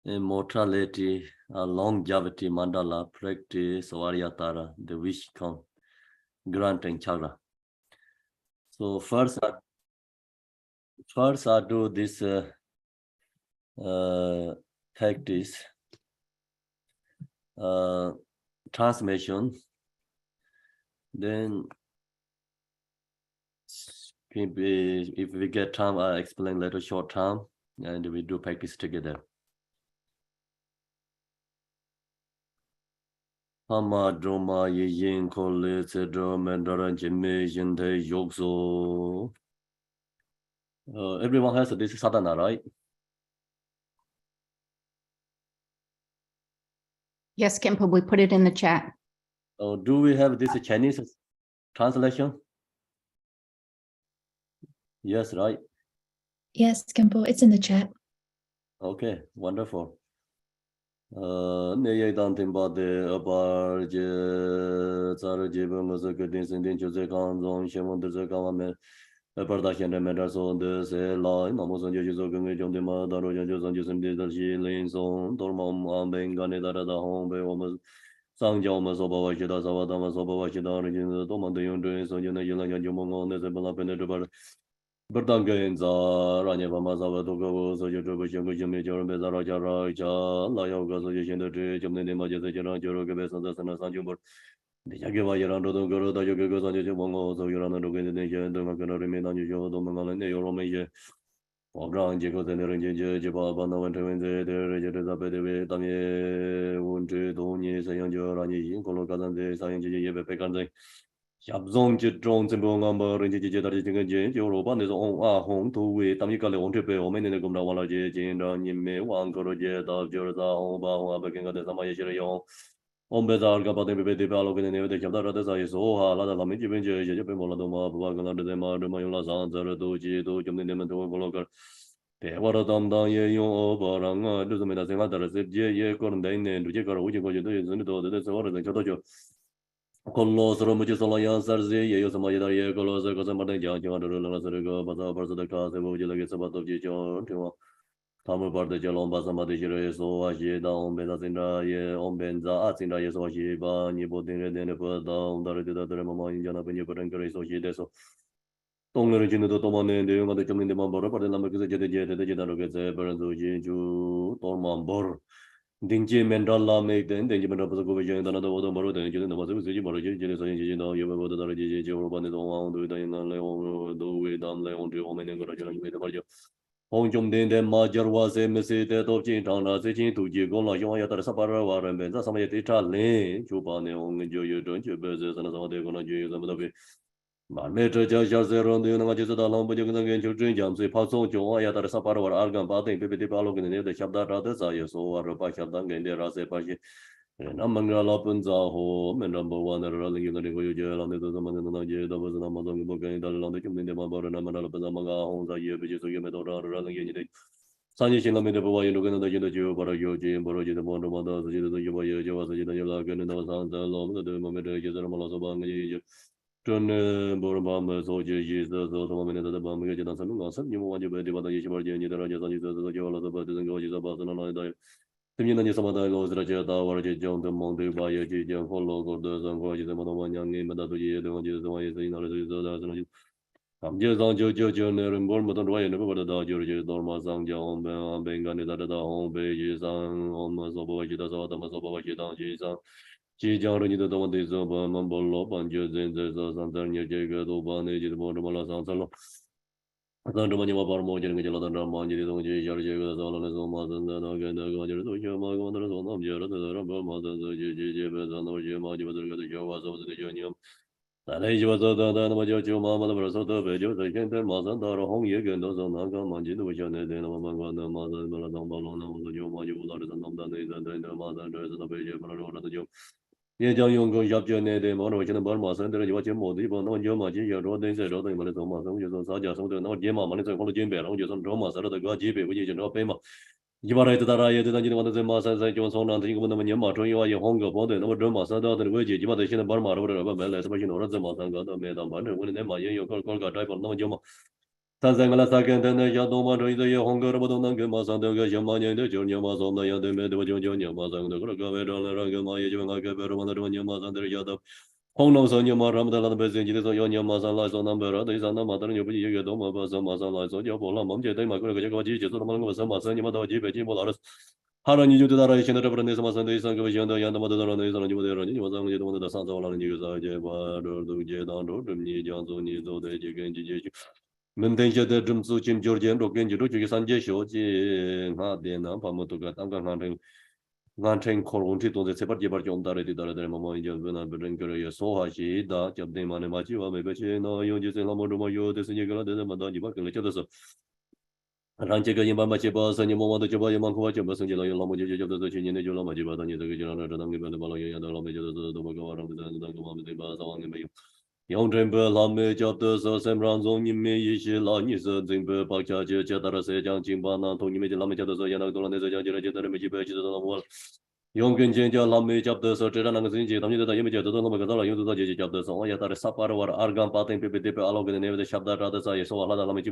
Immortality, longevity, mandala, practice, Varyatara, the wish count, grant and chakra. So first I do this practice, transmission. Then if we get time, I explain later short time, and we do practice together. Hama droma yin kole cedro mandaran jime yinte yokso. Everyone has this sadhana, right? Yes, Kempo, we put it in the chat. Do we have this Chinese translation? Yes, right? Yes, Kempo, it's in the chat. Okay, wonderful. Ne dan timba de abar je zar je bang zo ke din sin din ju ze kan zong xian wang de ze kan me par da xian de me da so de se la na mo zong ju zo gen ge jong de ma da ro ju zong ju sim de da xi lin song dor ma ma ben ga ne da da hong be wo mo sang jiao mo so ba wa xi da sa wa da ma so ba wa xi da ri jin do ma de yong de so ju ne yin la ju mo ngong de ze ba la pe ne de ba Bertanggenza ranye pama sawa tuka so jo jo xiong ge xiong jo be za ra ja ra cha la yao ga so jo xiong de zhe jom ne ma je se je ran jo ro ge be san san san ju bor de ja ge wa ye ran do do go da jo ge go san jo mo ngo so yo ran do ge ne je de ma ge ro me na ju jo do ma nga ne yo ro me je wa ran je go de ne ren je je ba ba na wan de wen de de je de za be de be dam ye won zhe dong ni se yang jo ran ye yin ko lo ga dan de sa yang je ye be pe gan zai Xiabzong ji zhong zhen bo ngang bo ren ji ji da ji gen jin jiu ro ban de zong a hong tu wei dam yi ga le wong zhe bei wo men ne gong da wang la jie jin da yin me wang ge ro jie da jiu za hong ba hong a be gen ga de sa ma ye xi le yong Om be za ga ba de be de ba lo ge ne de xiao da ra de za ye so ha la da la me ji ben jie jie be mo la do ma ba ga la de ma de ma yong la sang zhe le do ji do jom ne men do bo lo ge de wa da dam dang ye yong o ba rang a de me da zeng la da de jie ye ko de ne du jie ga ro ji go ji de ye zhen de do de zo de jiao da jiu Collo solo mucho solo ya sarzi ye yo sama yeda ye collo se cosa martin jang jang de la se go basa parso de ka se bo je le sabato ji jong twa tamu parte je lom basa ma de je so wa ji da on be da sin da ye on ben za a sin da ye so ji ba ni bo din de ne bo da on da de da de ma ma yin jana ben ye bo den kre so ji de so tong le jin do to ma ne de yo ma de chom de ma bo ro parte la ma ke se je de da ro ke se per so ji ju to ma bor Dingji Mendala make the Dingji Mendala go vision another water borrow than you know was a city borrow you so you know you were the Raji Roban is on do it in Leon do we done Leon to woman and go to the Majo. Hong Jong Din the Major was a message that of Jin Town as a chin to Jigo like you want to Sapara war and Benza some Italian Chupane on enjoy your don't you business and some they're gonna use some of the Later just around the Namajas of the Lambo again to drink jams, a passo, Joa, Yata Sapara or Argan, Bathing, Pipi Palo in the Shabda Radha, so or a Pashadan and there as a Pashi. And among the Lopens are home and number one are running in the Nicoya on the Zaman and Naja, there was an Amazon book and the London in the Mabor and Amanga homes a year, which is a Yemedo running in it. Sanji Shinami the boy looking at the Jew, Barayoji, and Boroji, the Mondo Mother, the Yuba, was a Yelagan and the Santa Lom, the moment is a Malazabang. John Borobama, so Jesus, the woman of the bomb, you don't know, you want to be what you were doing, the Rajas, the Jola, the Buddhas, and Gorges about the night. The Union some other laws, Rajata, or John, the Monte, by a Gideon, follow, Gordas, and Gorges, and one young name, that the one is the way they know. I'm just on Jojo, and Bournemouth, and Ryan, never the Dodgers, Norma, Sang John, Bengani, that the home pages, and almost over Jitas, Automas, over Jitan, Ji Jiang Ren the one is over Mambolo, and Joseph, Santan, Jacob, Obane, Jimala, Sansalo. Santamani Barmo, Jelala, Ramon, Jacob, Solon, Somas, and then again, the Gajer, the Yama, the Jera, the Rumble, Mother, the Jibas, and the Jama, the Javas of the Junium. That age was the Majo, Mamma, the Brasota, Vejo, the Kenter, Mazan, the Hong Yagan, those on Naga, Manjin, which are then among the mother, Maladon Balona, the Joma, you will and then the mother, the Vejo, the Jom. Ye Jiang Yong go Yap Jen de Mono, which in the Burma Center, you watch him more deep on Yoma, your road, they said, Rodan, Malatoma, some use on Saja, some do not Yema, Manis, and Jim Bear, just on Roma, Sada, the God Jibe, which is no payment. You are right that I didn't want the Massa and Johnson, and think when the Yama, you are your hunger, both and over Roma, Sada, and Wiji, you are the Burma, or whatever, as much you know, the Masanga, the Madam, when they might you call type of no Yoma. Tanzangala Sakan, Yadoma, the Honga, Badon, Masan, the Yamanian, the Junior Mazon, the Yadame, the Junior Mazan, the Ragavera, Yamazan, the Yada. Hono son your maram the Bezin, the Yonia Mazan lies on number, there is another mother, you don't know Mazan lies on your Bola, Mamja, they might go to Gaji, some Masan, Yamadaji, Bejimolaris. Haran you to the Ration of Representatives and the Sangavision, the Yandamada, and you were only one of the sons of News, Jedan, Johnson, the Jigan. Mendenja the Jumsu Jim Georgian, Rogan, Juju Sanje Shoji, Hadena, Pamotuga, Tangan, Lantain Coronti to the Separate Barjon Darity, the Mamo, Javana, Berenker, Sohashi, that Jabdemane Machiva, maybe no, you just in Lamodumo, the Senegal, the Madani, and each other. Ranchega Yamachibas and Yamama, the Jabba Yamanko, Jabas and Yamaji of the Chin, the Yolamajiba, and the General, and the Balaya, and the Lamaja, the Mogawa, and the Gama, the Baz on the Young Timber, Lame, Chapters, Sam Ranzon, Yimi, Lanis, Zimber, Pacha, Chatara, Jan Chimbana, Tony Lamaja, Yanadola, the Wall. Young Genja, Lame, Chapters, Chetan, and Zinji, the image of the Magazala, you do the Chapters, on Yatara Sapar or Argan Patin, Pipi, Alog, and the Shabda, other side, so Alada Lamiji,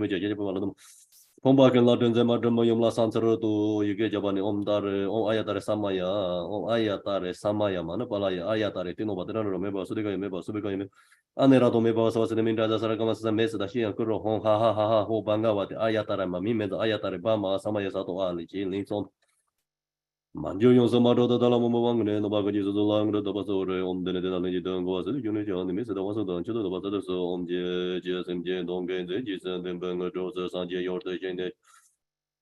Pombakan Latin Zemadramayum Sansaro to you get Javani Omdar, Ayatare Samaya, Ayatare Samaya, Manapalaya, Ayatare, Tino, but I don't remember, Sudica, Subika, Anerato Meba, so the Minda Sarakamas, the Mesa, she and Kuro, ha ha ha, ho Bangawat, Ayatare, Mamime, Ayatare Bama, Samaya Sato Ali, Linson. Manjo Samado, the Dalamang, and the Bagaji, the Lang, the Basore, on the Nedana, was the unit on the Miss, the was done to the Basada, so on the GSMJ, don't get the Jesus and Bangladesh, Sanjay, your Jane.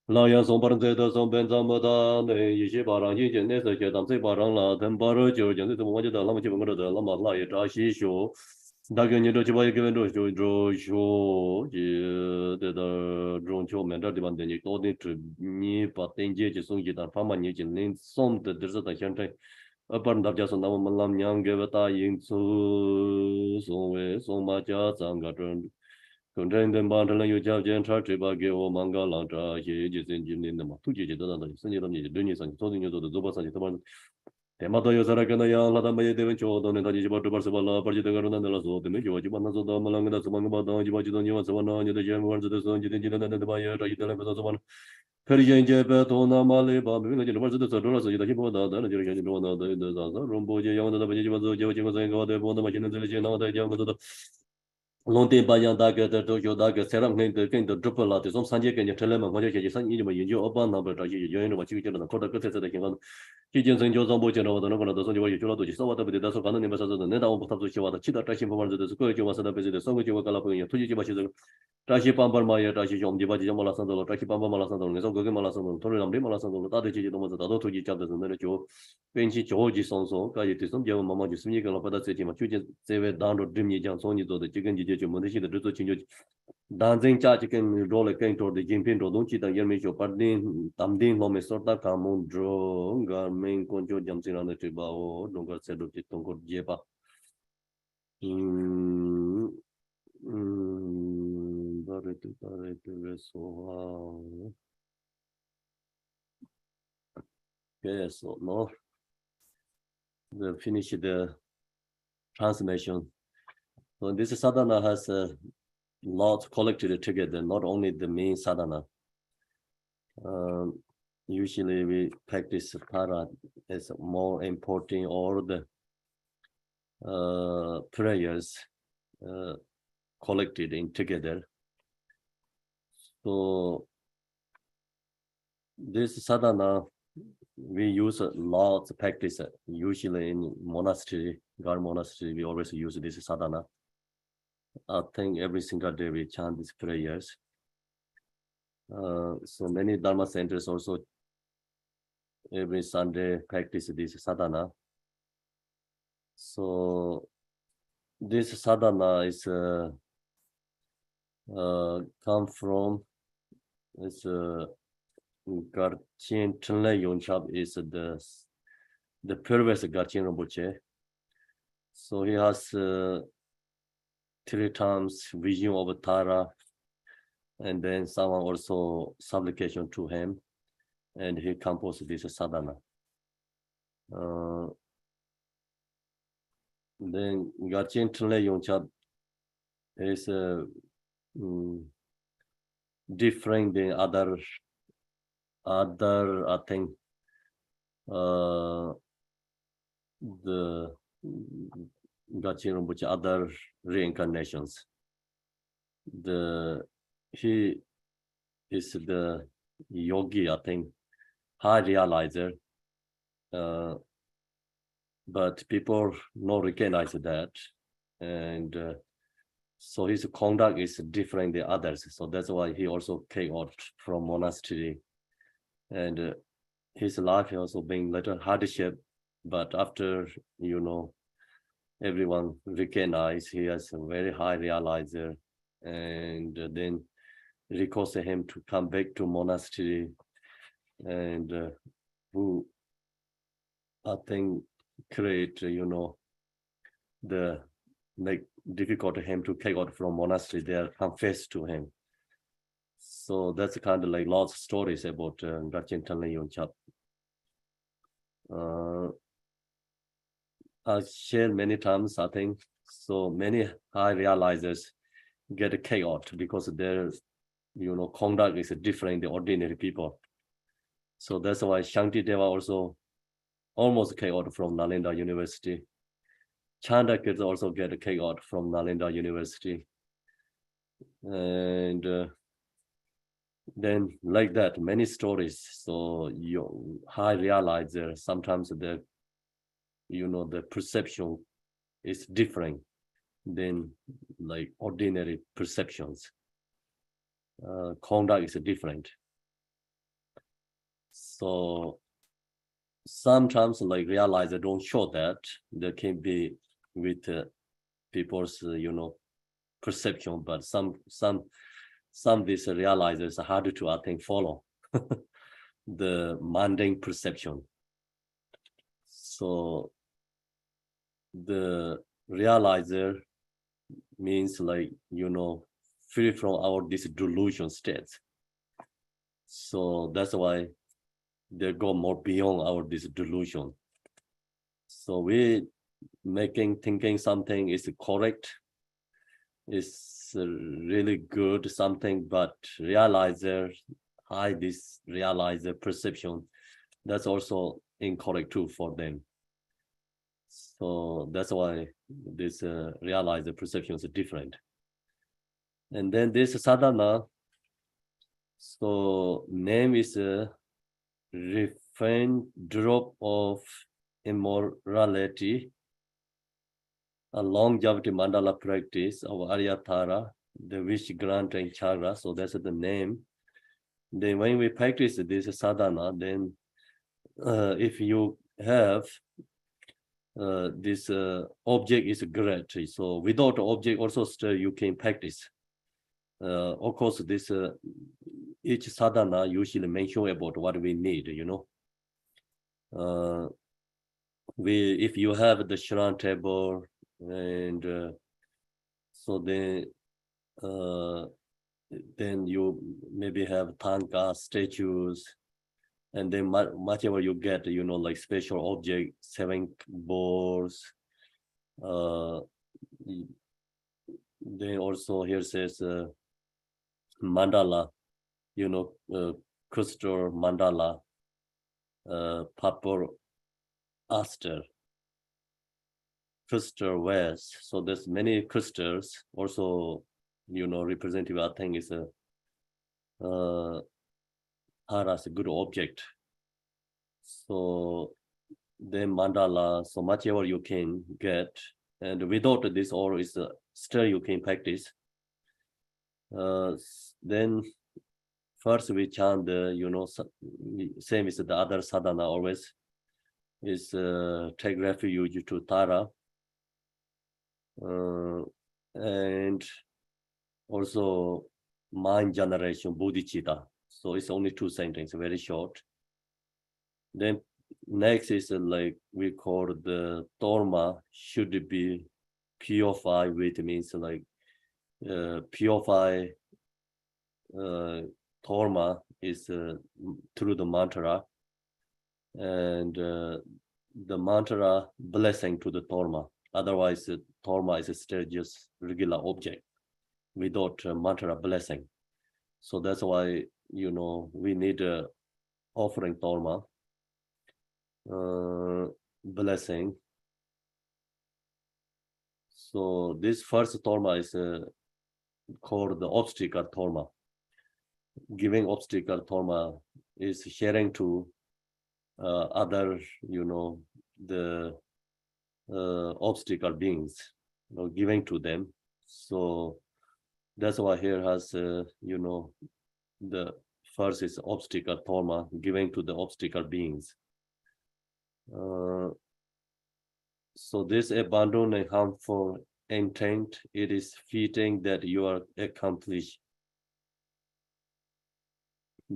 Laya son parante son benzamada ne yishi barang yi jene se che tam se barang la ten baro jo jene se mo je da la ma chi bang de la ma la ye da shi shu da ge ni do chi ba ye ge wen do shu ji de da zhong qiu men da de ban de ni do ni zhi ni ba ten jie ji song ji da fa ma ni jin lin song de de da xian zhe ban da jia son da mo lam nyang ge ba da yin zu song wei song ma jia zang ga zhen Contain them bundle you jab jen charge about give manga lanta, he is engine in the Matuji, the Sunny, Dunis and Tony to the Zubas and Taman. Temato Yosarakana, Ladama, Devencho, Don and Tajiba to Barcelona, Pajitagan and the Lazo, the Major, Jibanazo, the Malanga, the Manga, Jibaji, you want someone, the Jam words of the Sun, and the Bayer, the one. Persian Jebetona Mali, Babu, the University of Doras, the Hiboda, the Rumbo, Yon, the Bajimazo, Jojimazo, the Bona Machine, the Legend, the Yamato. Longtemps Bayan Daga, the Tokyo Daga, Seram, the King, the Triple Lat, some Sanjay and Telema, Maja, San Inu, you open number, you know what you get on the quarter cassette, the King. Kijins and Josan Bojan, the number of the Sonja, you know, you saw what the Dasso Canon, the Neta of the Chita Trashing for the Square, you was a visit, the song which you were Calapunia, Tuji, Trashi Pamper Maya, Trashi, Divaji Malasando, Trashi Pampa Malasando, so Gogi Malasando, Torinam Malasando, the other Chitomos, the other two chapters, and then Joe, Benchi Georgi Sonso, Kajitism, Mama, Sunic, and Pada City, Machuja, Save down to Dreamy Jansoni, the chicken, the Ruto Chinjo. Dancing charge can roll a cane toward the Jimpin, don't cheat and Yermicho, Pardin, Tamdin, Homesota, Camon, Dro, Garmain, Conjo, jumps in on the Tribao, don't got said of it, don't go Jepa. Yes, no. We'll finish the transmission. So this sadhana has a lot collected together, not only the main sadhana. Usually we practice para as more important or the prayers collected in together. So this sadhana we use a lot to practice. Usually in monastery, God monastery, we always use this sadhana. I think every single day we chant these prayers. So many Dharma centers also every Sunday practice this sadhana. So this sadhana is come from this Garchen Chenle Yonchab is the previous Garchen Rinpoche. So he has 3 times vision of Tara, and then someone also supplication to him, and he composed this sadhana. Then Garchen Chenle Yonchab is different than other, I think, the Gachin Rinpoche, other reincarnations. He is the yogi, I think, high realizer, but people not recognize that, and so his conduct is different than others. So that's why he also came out from monastery, and his life also being little hardship, but after everyone recognize he has a very high realizer, and then requested him to come back to monastery, and who I think create the make difficult to him to take out from monastery. They are confessed to him. So that's kind of like lots of stories about Gachin Tanlin Yonchap. I've shared many times, I think. So many high realizers get chaos because their conduct is different than ordinary people. So that's why Shanti Deva also almost chaos from Nalanda University. Chanda kids also get chaos from Nalanda University. And then like that, many stories. So you high realizer, sometimes the perception is different than like ordinary perceptions. Conduct is different. So sometimes like realizer don't show that. There can be with people's perception, but some these realizers are harder to I think follow the mundane perception. So the realizer means like free from our this delusion states. So that's why they go more beyond our this delusion. So we thinking something is correct, is really good something, but realizer hide this realizer perception, that's also incorrect too for them. So that's why this realizer perception is different. And then this sadhana, so name is a refined drop of immorality, a longevity mandala practice of Aryatara, the wish grant and chakra. So that's the name. Then when we practice this sadhana, then if you have this object is great. So without object also still you can practice. Of course, this each sadhana usually mention about what we need, if you have the shrine table, and so then you maybe have tanka statues, and then whatever you get, like special object, 7 balls. Then also here says mandala, crystal mandala, purple aster, crystal vase. So there's many crystals also, representative, I think is a as a good object. So then mandala, so whatever you can get, and without this all is still you can practice. Then first we chant the, same as the other sadhana always, is take refuge to Tara. And also mind generation, bodhicitta. So it's only 2 sentences, very short. Then next is like we call the dharma should be purified with, means like purify dharma is through the mantra, and the mantra blessing to the dharma. Otherwise, dharma is still just regular object without mantra blessing. So that's why, we need offering Torma, blessing. So this first Torma is called the obstacle Torma. Giving obstacle Torma is sharing to other, the obstacle beings, giving to them. So that's why here has, the first is obstacle Torma, giving to the obstacle beings. So this abandon and harmful intent, it is fitting that you are accomplished.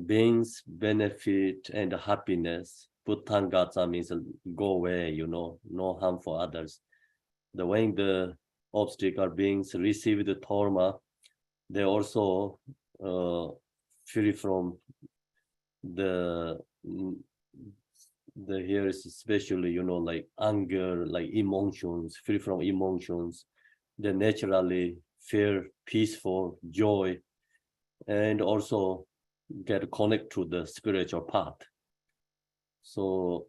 Beings benefit and happiness. Buddhangata means go away, no harm for others. The when the obstacle beings receive the Torma, they also free from the here is especially, like anger, like emotions, free from emotions. They naturally feel peaceful, joy, and also get connect to the spiritual path. So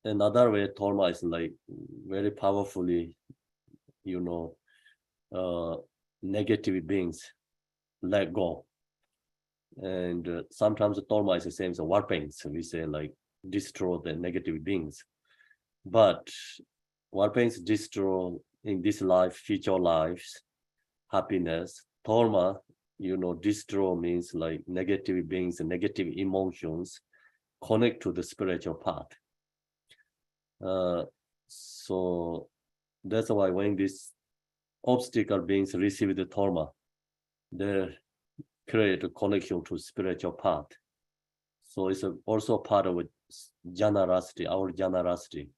another way Torma is like very powerfully, negative beings let go. And sometimes the Torma is the same as warpings. We say like destroy the negative beings. But warpings destroy in this life, future lives, happiness. Torma, destroy means like negative beings and negative emotions connect to the spiritual path. So that's why when these obstacle beings receive the Torma, they create a connection to spiritual path. So it's also part of generosity, our generosity.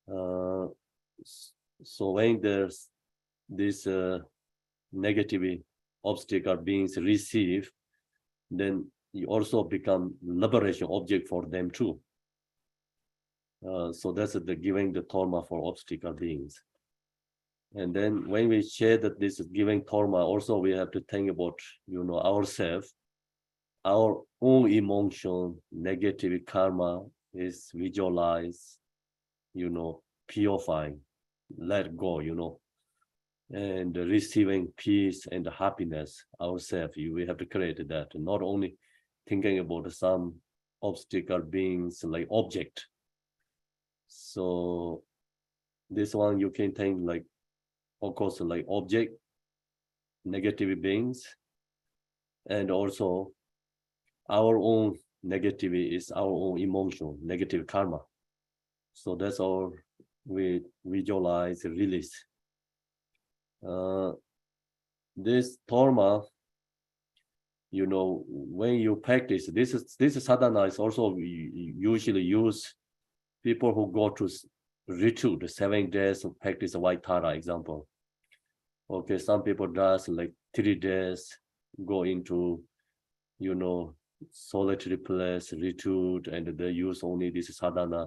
So when there's this negative obstacle beings receive, then you also become liberation object for them too. So that's the giving the Torma for obstacle beings. And then when we share that this is giving Torma, also we have to think about, ourselves, our own emotion, negative karma is visualized, purifying, let go, and receiving peace and happiness ourselves. We have to create that, not only thinking about some obstacle beings like object. So this one you can think like, of course, like object, negative beings, and also our own negativity is our own emotion, negative karma. So that's all we visualize, release. This Torma, when you practice, this sadhana is also usually used people who go to retreat, 7 days of practice White Tara example. Okay, some people does like 3 days, go into, solitary place, retreat, and they use only this sadhana,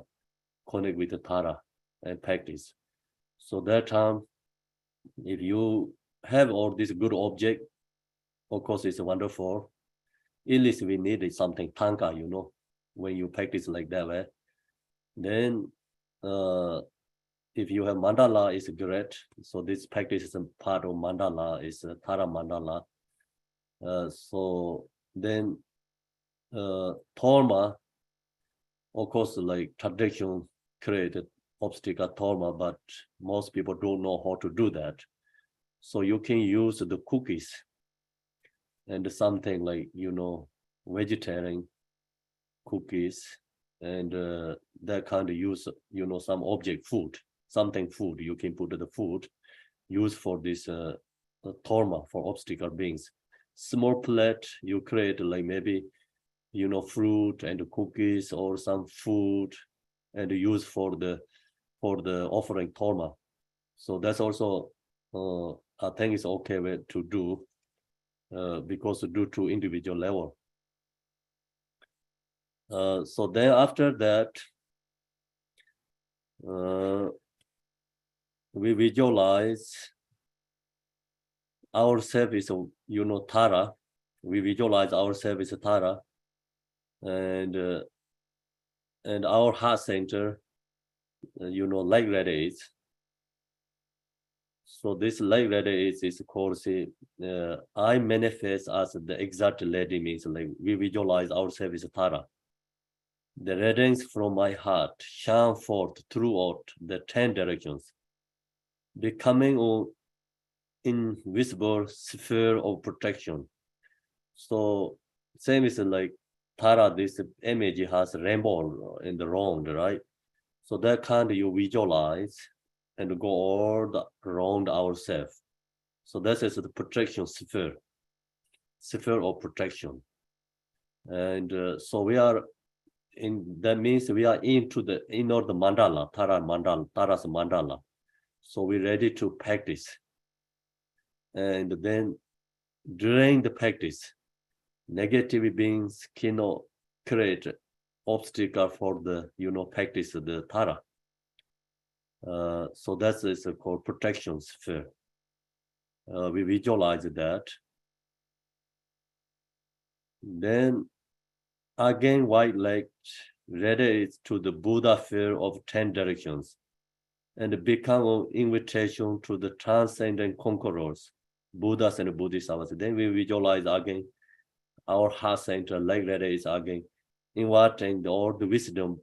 connect with the Tara and practice. So that time, if you have all this good object, of course, it's wonderful. At least we need something tanka, when you practice like that way. Then if you have mandala, it's great. So this practice is a part of mandala, is Tara mandala. So then Torma, of course, like tradition created obstacle Torma, but most people don't know how to do that. So you can use the cookies and something like, vegetarian cookies, and that kind of use, some object food, something food, you can put the food, use for this Torma for obstacle beings. Small plate, you create like maybe, fruit and cookies or some food, and use for the offering Torma. So that's also I think it's okay way to do, because due to individual level. So then after that, we visualize ourselves is, Tara, we visualize ourselves as Tara, and our heart center, like that is. So this like that is called, I manifest as the exact lady, means like we visualize ourselves as Tara. The radiance from my heart shine forth throughout the 10 directions, becoming an invisible sphere of protection. So same is like Tara, this image has rainbow in the round, right? So that kind you visualize and go all around ourselves. So that is the protection sphere of protection. And so we are that means we are into the inner the mandala, Tara's mandala. So we're ready to practice. And then during the practice, negative beings cannot create obstacle for the practice the Tara. So that is called protection sphere. We visualize that. Then again, white light radiates to the Buddha sphere of 10 directions and become an invitation to the transcendent conquerors, Buddhas and Bodhisattvas. Then we visualize again our heart center, like that is again inviting all the wisdom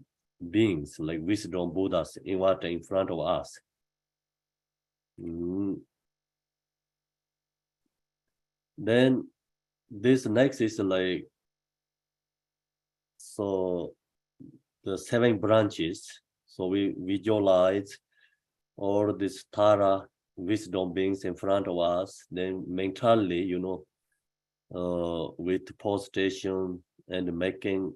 beings, like wisdom Buddhas, inviting in front of us. Then this next is like, so the 7 branches. So we visualize all this Tara wisdom beings in front of us, then mentally, with postation and making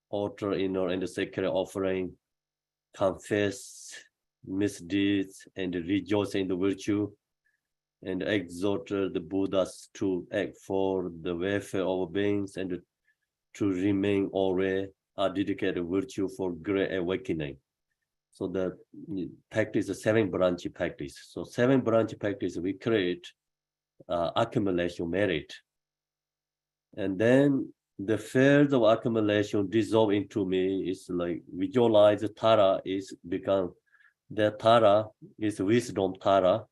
altar inner and sacred offering, confess misdeeds and rejoice in the virtue, and exhort the Buddhas to act for the welfare of beings and to remain always a dedicated virtue for great awakening. So the practice, the 7 branch practice. So 7 branch practice, we create accumulation merit. And then the field of accumulation dissolve into me is like visualize Tara is become, the Tara is wisdom Tara,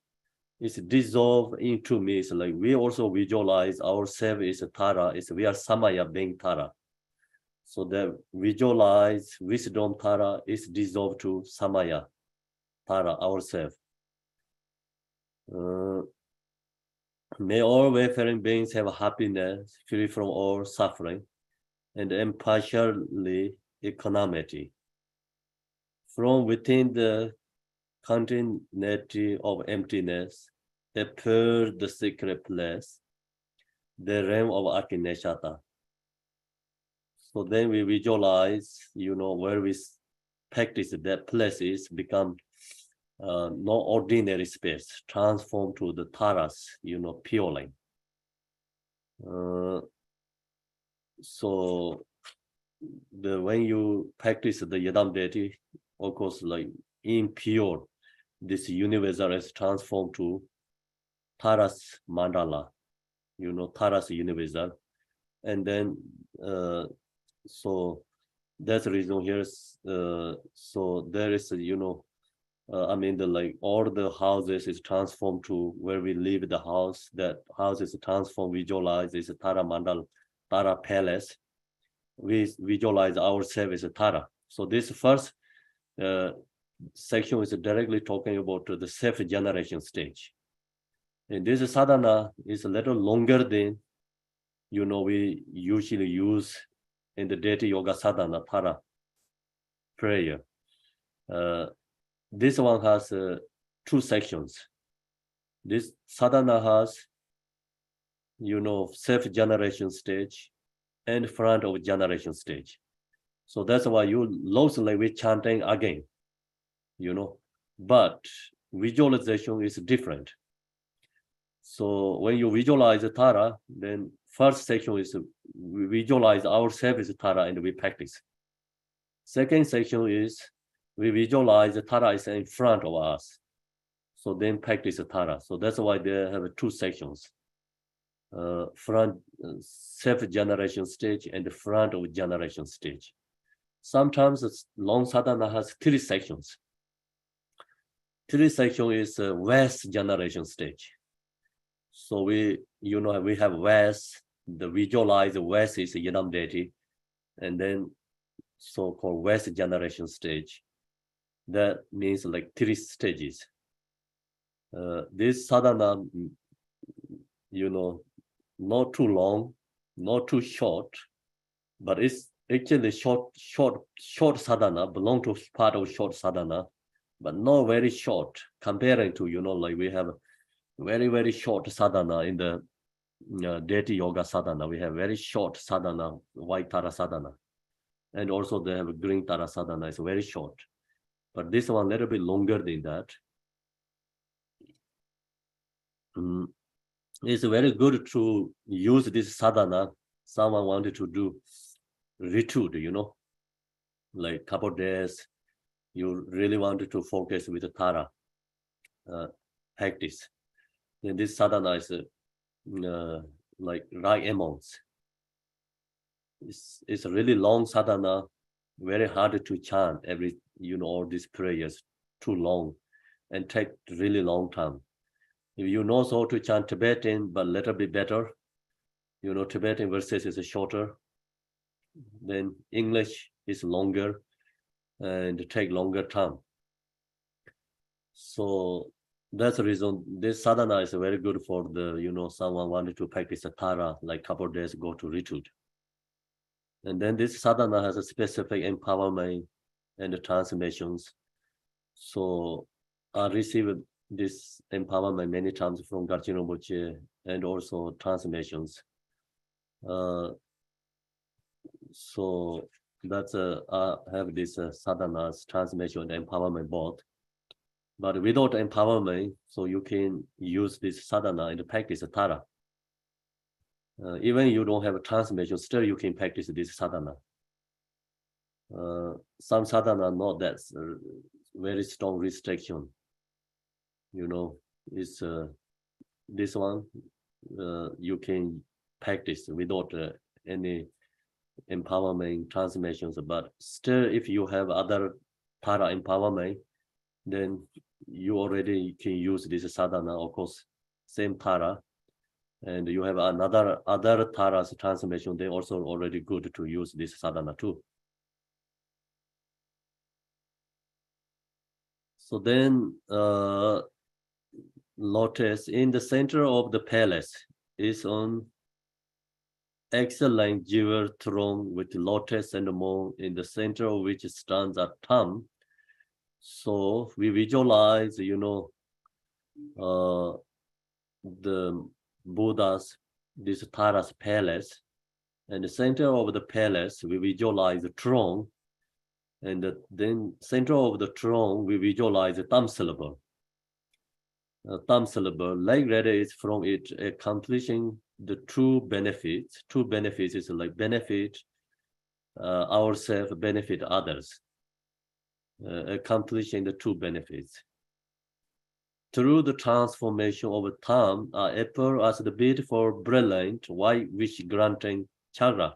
is dissolved into me. It's like we also visualize ourselves as Tara, is we are Samaya being Tara. So the visualize wisdom Tara is dissolved to Samaya Tara, ourselves. May all wayfaring beings have happiness, free from all suffering, and impartially equanimity. From within the continuity of emptiness, appears the secret place, the realm of Akineshata. So then we visualize, where we practice that places become no ordinary space, transformed to the Taras, purely. So when you practice the Yadam deity, of course, like impure, this universal is transformed to Taras mandala, Taras universal. And then, so that's the reason here. So there is, all the houses is transformed to where we live the house. That house is transformed, visualized is a Tara mandal, Tara palace. We visualize ourselves as a Tara. So this first section is directly talking about the self-generation stage. And this sadhana is a little longer than, we usually use in the deity yoga sadhana, Tara prayer. This one has 2 sections. This sadhana has, self-generation stage and front of generation stage. So that's why you loosely we chanting again, but visualization is different. So when you visualize Tara, then first section is we visualize ourselves as Tara and we practice. Second section is we visualize Tara is in front of us. So then practice Tara. So that's why they have 2 sections. front self-generation stage and the front of generation stage. Sometimes long sadhana has 3 sections. 3 section is West generation stage. So we have West, the visualize West is Yidam deity, and then so-called West generation stage. That means like 3 stages. This sadhana, not too long, not too short, but it's actually short sadhana, belong to part of short sadhana, but not very short comparing to, like we have very, very short sadhana in the deity yoga sadhana. We have very short sadhana, white tara sadhana. And also they have green tara sadhana, it's very short. But this one a little bit longer than that. It's very good to use this sadhana. Someone wanted to do retreat, like couple days, you really wanted to focus with the Tara practice. Then this sadhana is like right amounts. It's a really long sadhana, very hard to chant every, all these prayers, too long and take really long time. If you know how to chant Tibetan, but little bit better, Tibetan verses is shorter, then English is longer and take longer time. So that's the reason this sadhana is very good for the, someone wanted to practice a Tara, like couple of days go to retreat. And then this sadhana has a specific empowerment and the transformations. So I received this empowerment many times from Garjin Rinpoche and also transformations. So that's I have this sadhanas, transformation and empowerment both. But without empowerment, so you can use this sadhana and practice Tara. Even you don't have a transformation, still you can practice this sadhana. Some sadhana not that very strong restriction. It's this one you can practice without any empowerment transformations. But still, if you have other Tara empowerment, then you already can use this sadhana, of course, same Tara. And you have other Taras transformation, they also already good to use this sadhana too. So then lotus in the center of the palace is on excellent jewel throne with lotus and the moon in the center of which stands a thumb. So we visualize, the Buddha's, this Tara's palace, and the center of the palace, we visualize the throne, and then center of the throne, we visualize the thumb syllable. Thumb syllable, like that is from it accomplishing the true benefits. True benefits is like benefit ourselves, benefit others. Accomplishing the true benefits. Through the transformation of thumb, appear as the beautiful, brilliant, white wish granting chakra.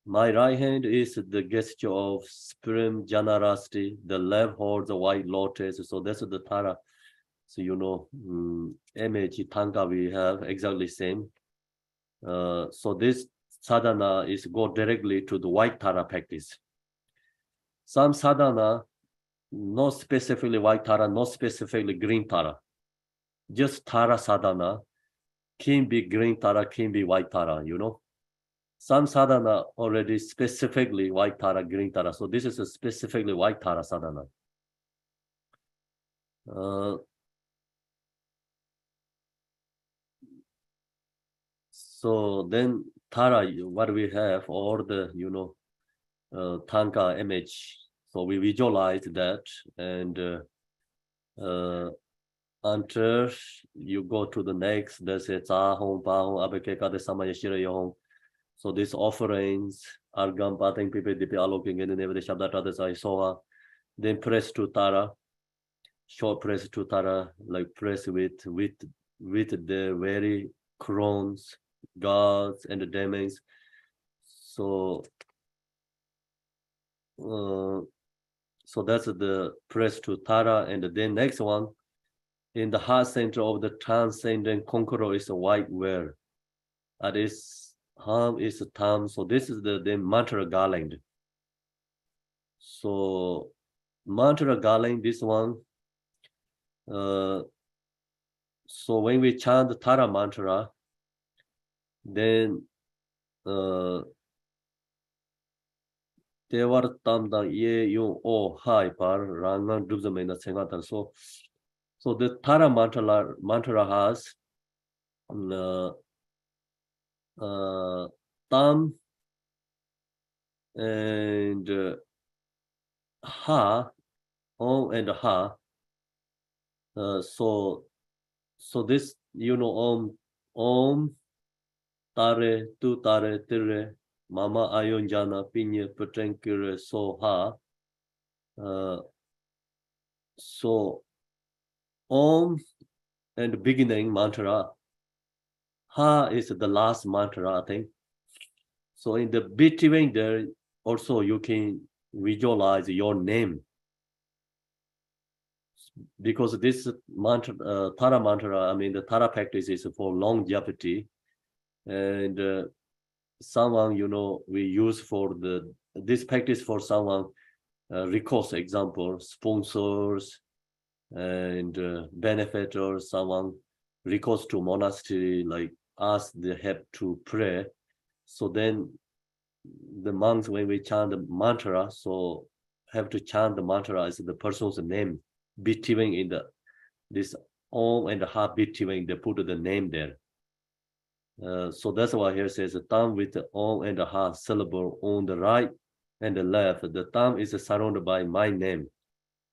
My right hand is the gesture of supreme generosity. The left holds the white lotus. So that's the Tara. So image Tanka we have exactly same. So this sadhana is go directly to the white Tara practice. Some sadhana, not specifically white Tara, not specifically green Tara. Just Tara sadhana can be green Tara, can be white Tara, Some sadhana already specifically white Tara, green Tara. So this is a specifically white Tara sadhana. So then Tara, what we have, all the, Tanka image. So we visualize that, and until you go to the next, there's a Zahong, Bahong, Abekeka, the Samayashira. So these offerings, Argam, Pating, Pipe, Dipi, Aloking, and then the Shabdata, the Soha, then press to Tara, short press to Tara, like press with the very crowns, gods, and the demons. So, so that's the praise to Tara. And then next one, in the heart center of the transcendent conqueror is a white whale. That is Ham is a Tam. So this is the mantra garland. So mantra garland, this one. So when we chant the Tara mantra, then Devar Tamda Ye Yung O Hai Par Rangan Dubzamena Sengatan. So the Tara mantra has Tam and Ha, Om and Ha. So this, Om Tare Tu Tare Tire Mama Ayonjana Pinya Petrenkire So Ha. So Om and the beginning mantra, Ha is the last mantra, I think. So in the between there, also you can visualize your name. Because this mantra, Tara mantra, the Tara practice is for longevity. And someone, we use for this practice for someone, recourse example, sponsors and benefactors, someone recourse to monastery, like ask the help to pray. So then the monks, when we chant the mantra, so have to chant the mantra as the person's name, between in this Om and the Ha between, they put the name there. So that's why here says the thumb with the Om and the Ha syllable on the right and the left. The thumb is surrounded by my name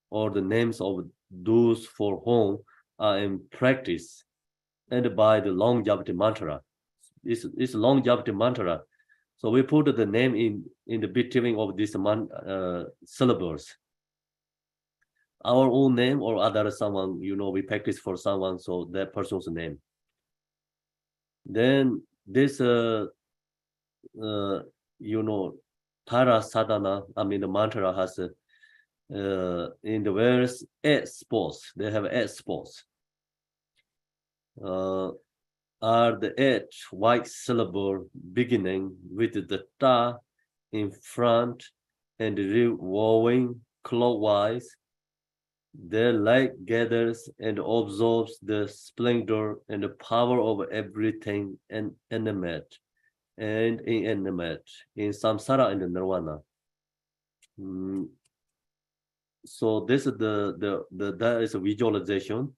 or the names of those for whom I am practice, and by the longevity mantra. It's longevity mantra. So we put the name in the between of these syllables. Our own name or other someone, we practice for someone, so that person's name. Then this, Tara sadhana, the mantra has, in the various 8 spots, they have 8 spots. Are the 8 white syllable beginning with the ta in front and revolving clockwise. Their light gathers and absorbs the splendor and the power of everything and animate and inanimate in samsara and nirvana. So this is that is a visualization,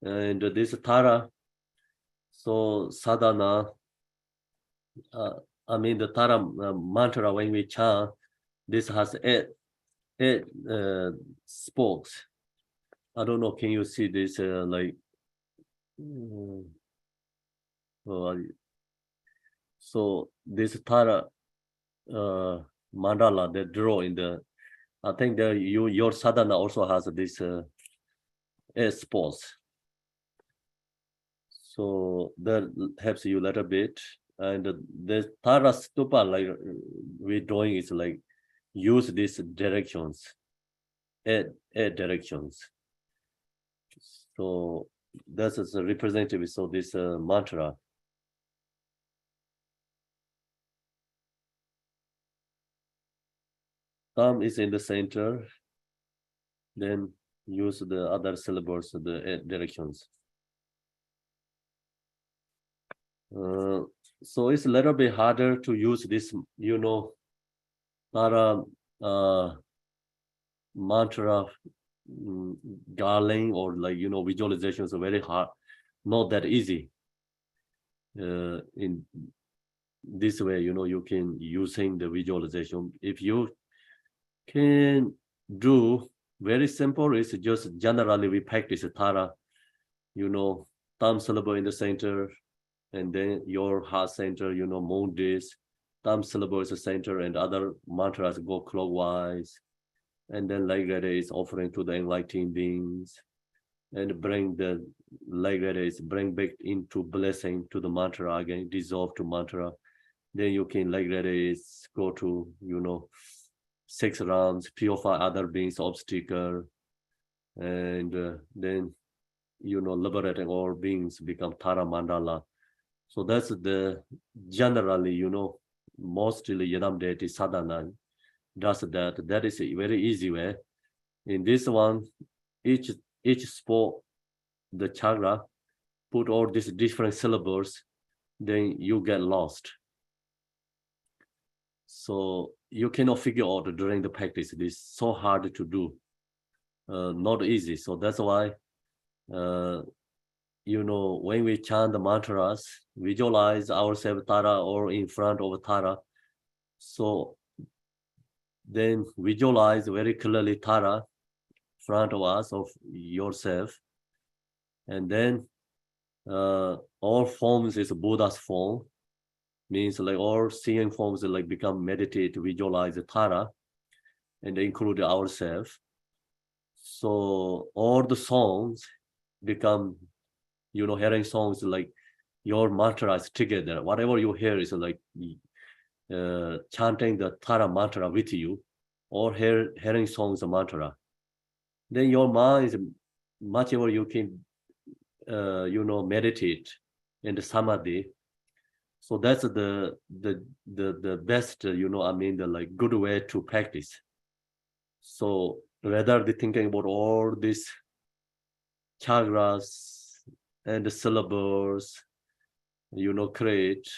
and this Tara. So sadhana, the Tara mantra, when we chant, this has 8 spokes. I don't know, can you see this so this Tara mandala, they draw in the, I think that your sadhana also has this 8 spokes. So that helps you a little bit. And the Tara stupa, like we're drawing, is like use these directions, 8 directions. So that's a representative. So this mantra. Thumb is in the center. Then use the other syllables, the 8 directions. So it's a little bit harder to use this, Tara mantra garland or visualizations are very hard, not that easy. In this way, you can using the visualization. If you can do very simple, it's just generally we practice Tara, thumb syllable in the center, and then your heart center, moon this, thumb syllable is the center, and other mantras go clockwise. And then like that is offering to the enlightened beings. and bring the like that is bring back into blessing to the mantra again, dissolve to mantra. Then you can like that is go to 6 rounds, purify other beings obstacle, and then liberating all beings become Tara Mandala. So that's the generally mostly Yadam deity sadhana does that. That is a very easy way. In this one, each spot the chakra, put all these different syllables, then you get lost. So you cannot figure out during the practice. It is so hard to do, not easy. So that's why, when we chant the mantras, visualize ourselves Tara or in front of Tara. So then visualize very clearly Tara, front of us, of yourself. And then all forms is Buddha's form, means like all seeing forms like become meditate, visualize Tara, and include ourselves. So all the songs become, hearing songs like your mantras together. Whatever you hear is like chanting the Tara mantra with you, or hearing songs mantra. Then your mind is much more you can, meditate in the samadhi. So that's the best, the like good way to practice. So rather than thinking about all these chakras and the syllables, create,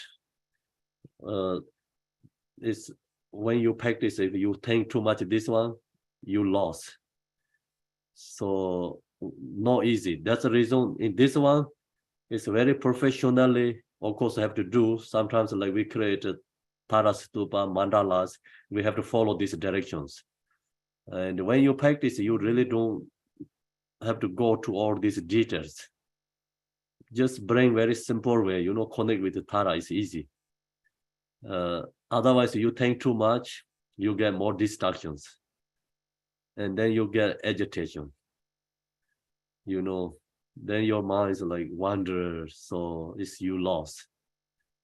it's when you practice, if you think too much this one, you lost. So not easy. That's the reason in this one, it's very professionally, of course, have to do. Sometimes like we create Tara Stupa, mandalas, we have to follow these directions. And when you practice, you really don't have to go to all these details. Just bring very simple way, connect with the Tara is easy. Otherwise, you think too much, you get more distractions. And then you get agitation. Then your mind is like wanders, so it's you lost.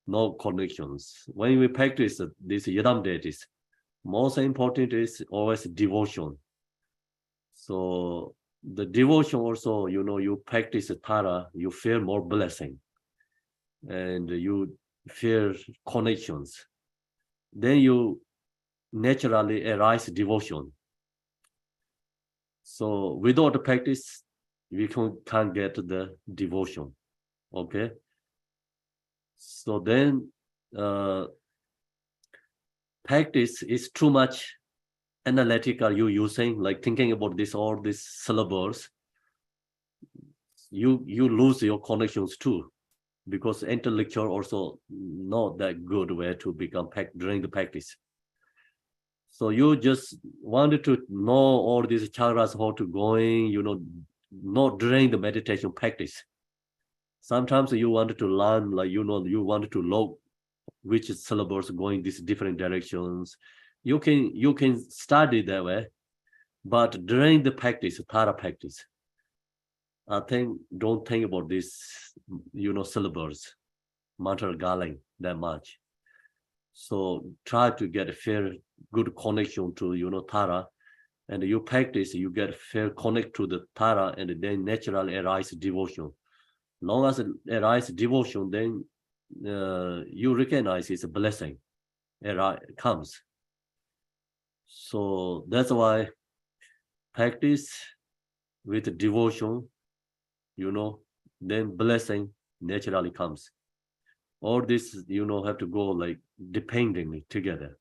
No connections. When we practice this Yadam deities, most important is always devotion. So the devotion also, you practice Tara, you feel more blessing. And you feel connections. Then you naturally arise devotion. So without the practice, we can't get the devotion. Okay. So then practice is too much analytical you using, like thinking about this all these syllables, you lose your connections too, because intellectual also not that good way to become during the practice. So you just wanted to know all these chakras, how to going, not during the meditation practice. Sometimes you wanted to learn, like, you wanted to know which syllables going these different directions. You can study that way, but during the practice, Tara practice, I think don't think about this, syllables, mantra galing that much. So try to get a fair, good connection to, Tara, and you practice, you get fair connect to the Tara, and then naturally arise devotion. Long as it arise devotion, then you recognize it's a blessing. It comes. So that's why practice with devotion, then blessing naturally comes. All this, have to go like dependently together.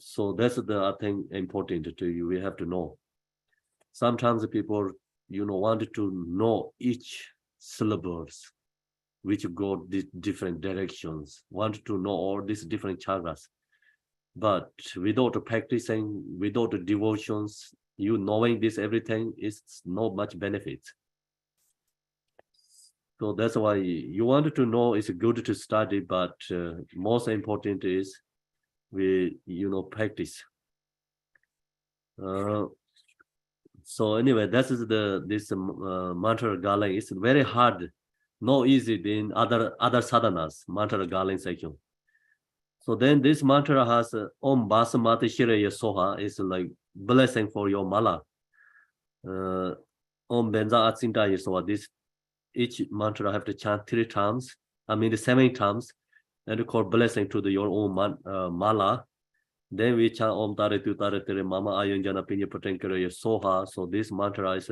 So that's I think important to you. We have to know. Sometimes people, wanted to know each syllables, which go different directions, want to know all these different chakras. But without practicing, without the devotions, knowing this everything is not much benefit. So that's why you wanted to know it's good to study, but most important is we, practice. So anyway, this is this mantra galing. It's very hard, no easy than other sadhanas, mantra galing section. So then this mantra has Om Basamati Shiraya Soha is like blessing for your mala. Om Benza Atsinta Yesoha. This each mantra have to chant 3 times. I mean 7 times, and call blessing to your own mala. Then we chant Om Tare Tu Tare Tere Mama Ayunjana Pinya Patenkara Soha. So this mantra is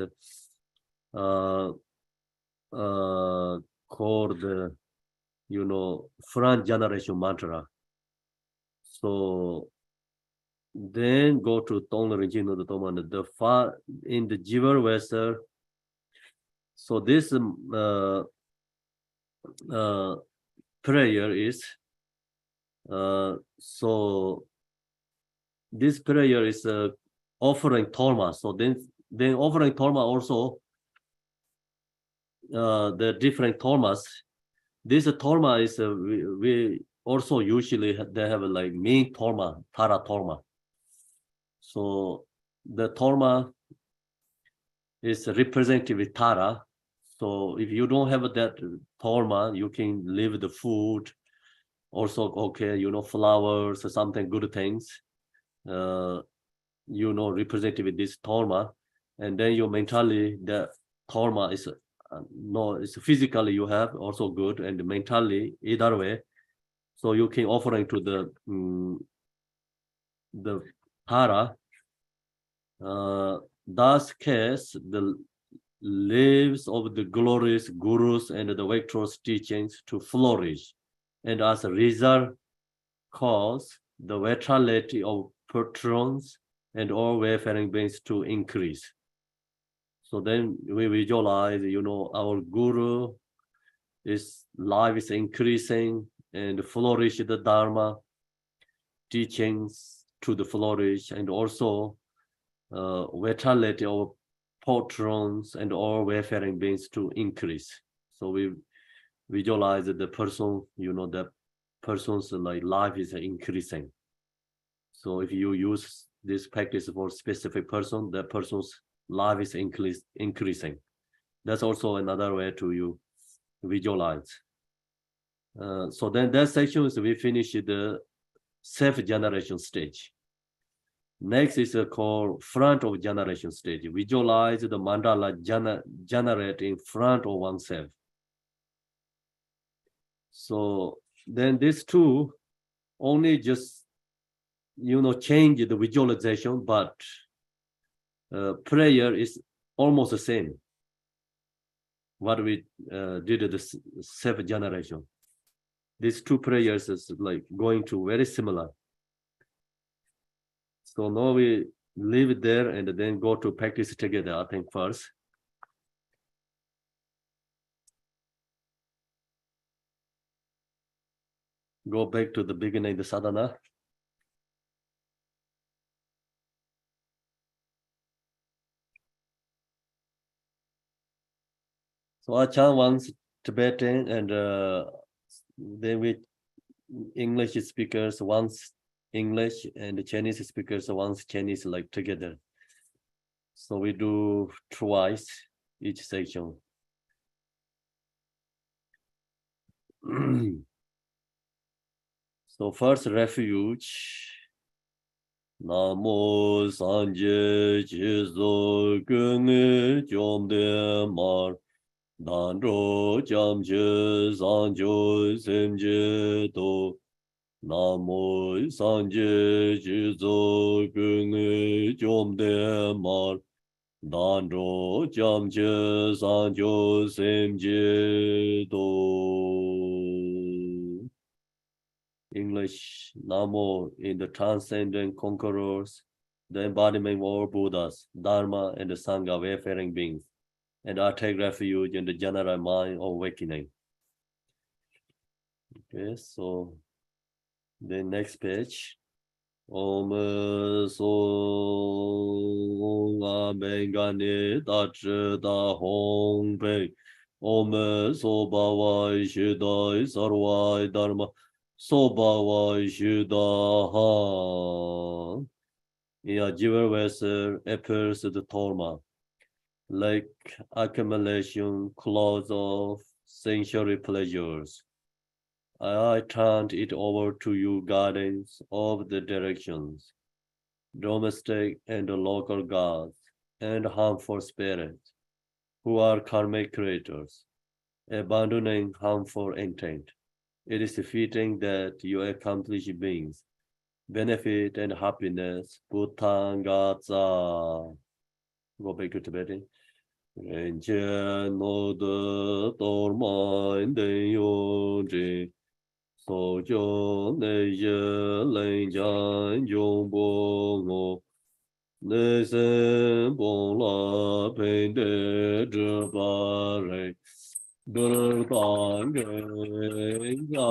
called front generation mantra. So then go to Tong Regino the Toman, the far in the Jivar Wester. So this prayer is so this prayer is offering Torma. So then offering Torma also the different Tormas. This Torma is we also usually they have like main Torma, Tara Torma. So the Torma is represented with Tara. So if you don't have that Torma, you can leave the food. Also, okay, flowers or something, good things, represented with this Torma. And then you mentally, the Torma is, it's physically you have also good, and mentally, either way. So you can offering to the Tara. Thus case, the lives of the glorious gurus and the victorious teachings to flourish, and as a result cause the vitality of patrons and all wayfaring beings to increase. So then we visualize, our guru life is increasing and flourish the Dharma teachings to the flourish, and also vitality of patrons and all wayfaring beings to increase. So we visualize that the person, that person's like life is increasing. So if you use this practice for specific person, that person's life is increasing. That's also another way to you visualize. So then that section is we finish the self-generation stage. Next is called front of generation stage. Visualize the mandala generate in front of oneself. So then these two only just change the visualization, but prayer is almost the same. What we did at the self-generation. These two prayers is like going to very similar. So now we leave it there and then go to practice together, I think first. Go back to the beginning, the sadhana. So I chant once Tibetan, and then we English speakers once English, and the Chinese speakers once Chinese, like together. So we do twice each section. So first refuge. Namo Sanje Chizo Gunge Jomde Mar Danro Jamje Sanjo Semje To Namo Sanje Chizo Gunge Jomde Mar Danro Jamje Sanjo Semje To. English, Namo in the transcendent conquerors, the embodiment of all Buddhas, Dharma, and the Sangha, wayfaring beings, and I take refuge in the general mind of awakening. Okay, so the next page. Om So Bengani Dach Da Hong Pei Om So Bawai Shidai Sarwai Dharma So Bawai Shidaha. Yeah, Jiver Weser appears the Torma. like accumulation close of sensory pleasures. I turned it over to you, guardians of the directions, domestic and local gods, and harmful spirits, who are karmic creators, abandoning harmful intent. It is fitting that you accomplish beings, benefit and happiness, Bhutangatsa. Go back to Tibetan. 人间我的多满的有情，所教那些人间永不我，内心不拉平的这把人，不当人呀。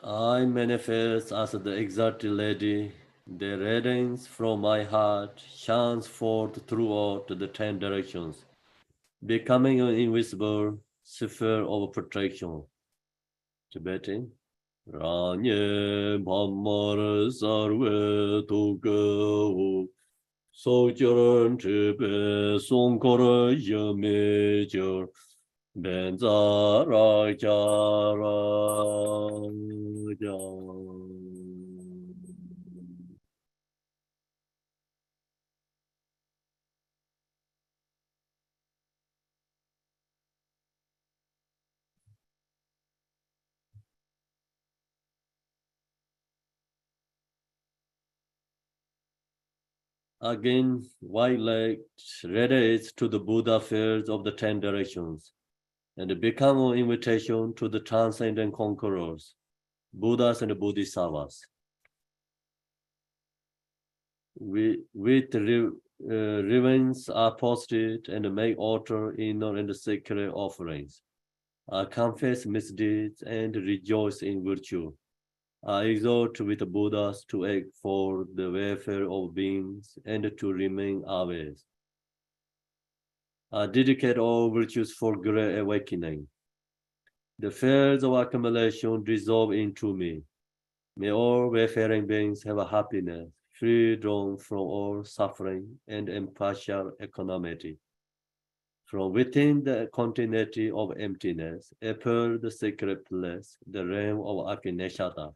I manifest as the exalted lady. The radiance from my heart shines forth throughout the 10 directions, becoming an invisible sphere of protection. Tibetan. Ranye Pamar Sarve Tukau Sojourn Tibe Sonkora Yamejor Benzara Jara. Again, white light radiates to the Buddha fears of the 10 directions and become an invitation to the transcendent conquerors, Buddhas and Bodhisattvas. With remains are posted and make altar, inner and sacred offerings. I confess misdeeds and rejoice in virtue. I exhort with the Buddhas to act for the welfare of beings and to remain always. I dedicate all virtues for great awakening. The fears of accumulation dissolve into me. May all wayfaring beings have a happiness, freedom from all suffering, and impartial equanimity. From within the continuity of emptiness appeared the sacred place, the realm of Akineshata.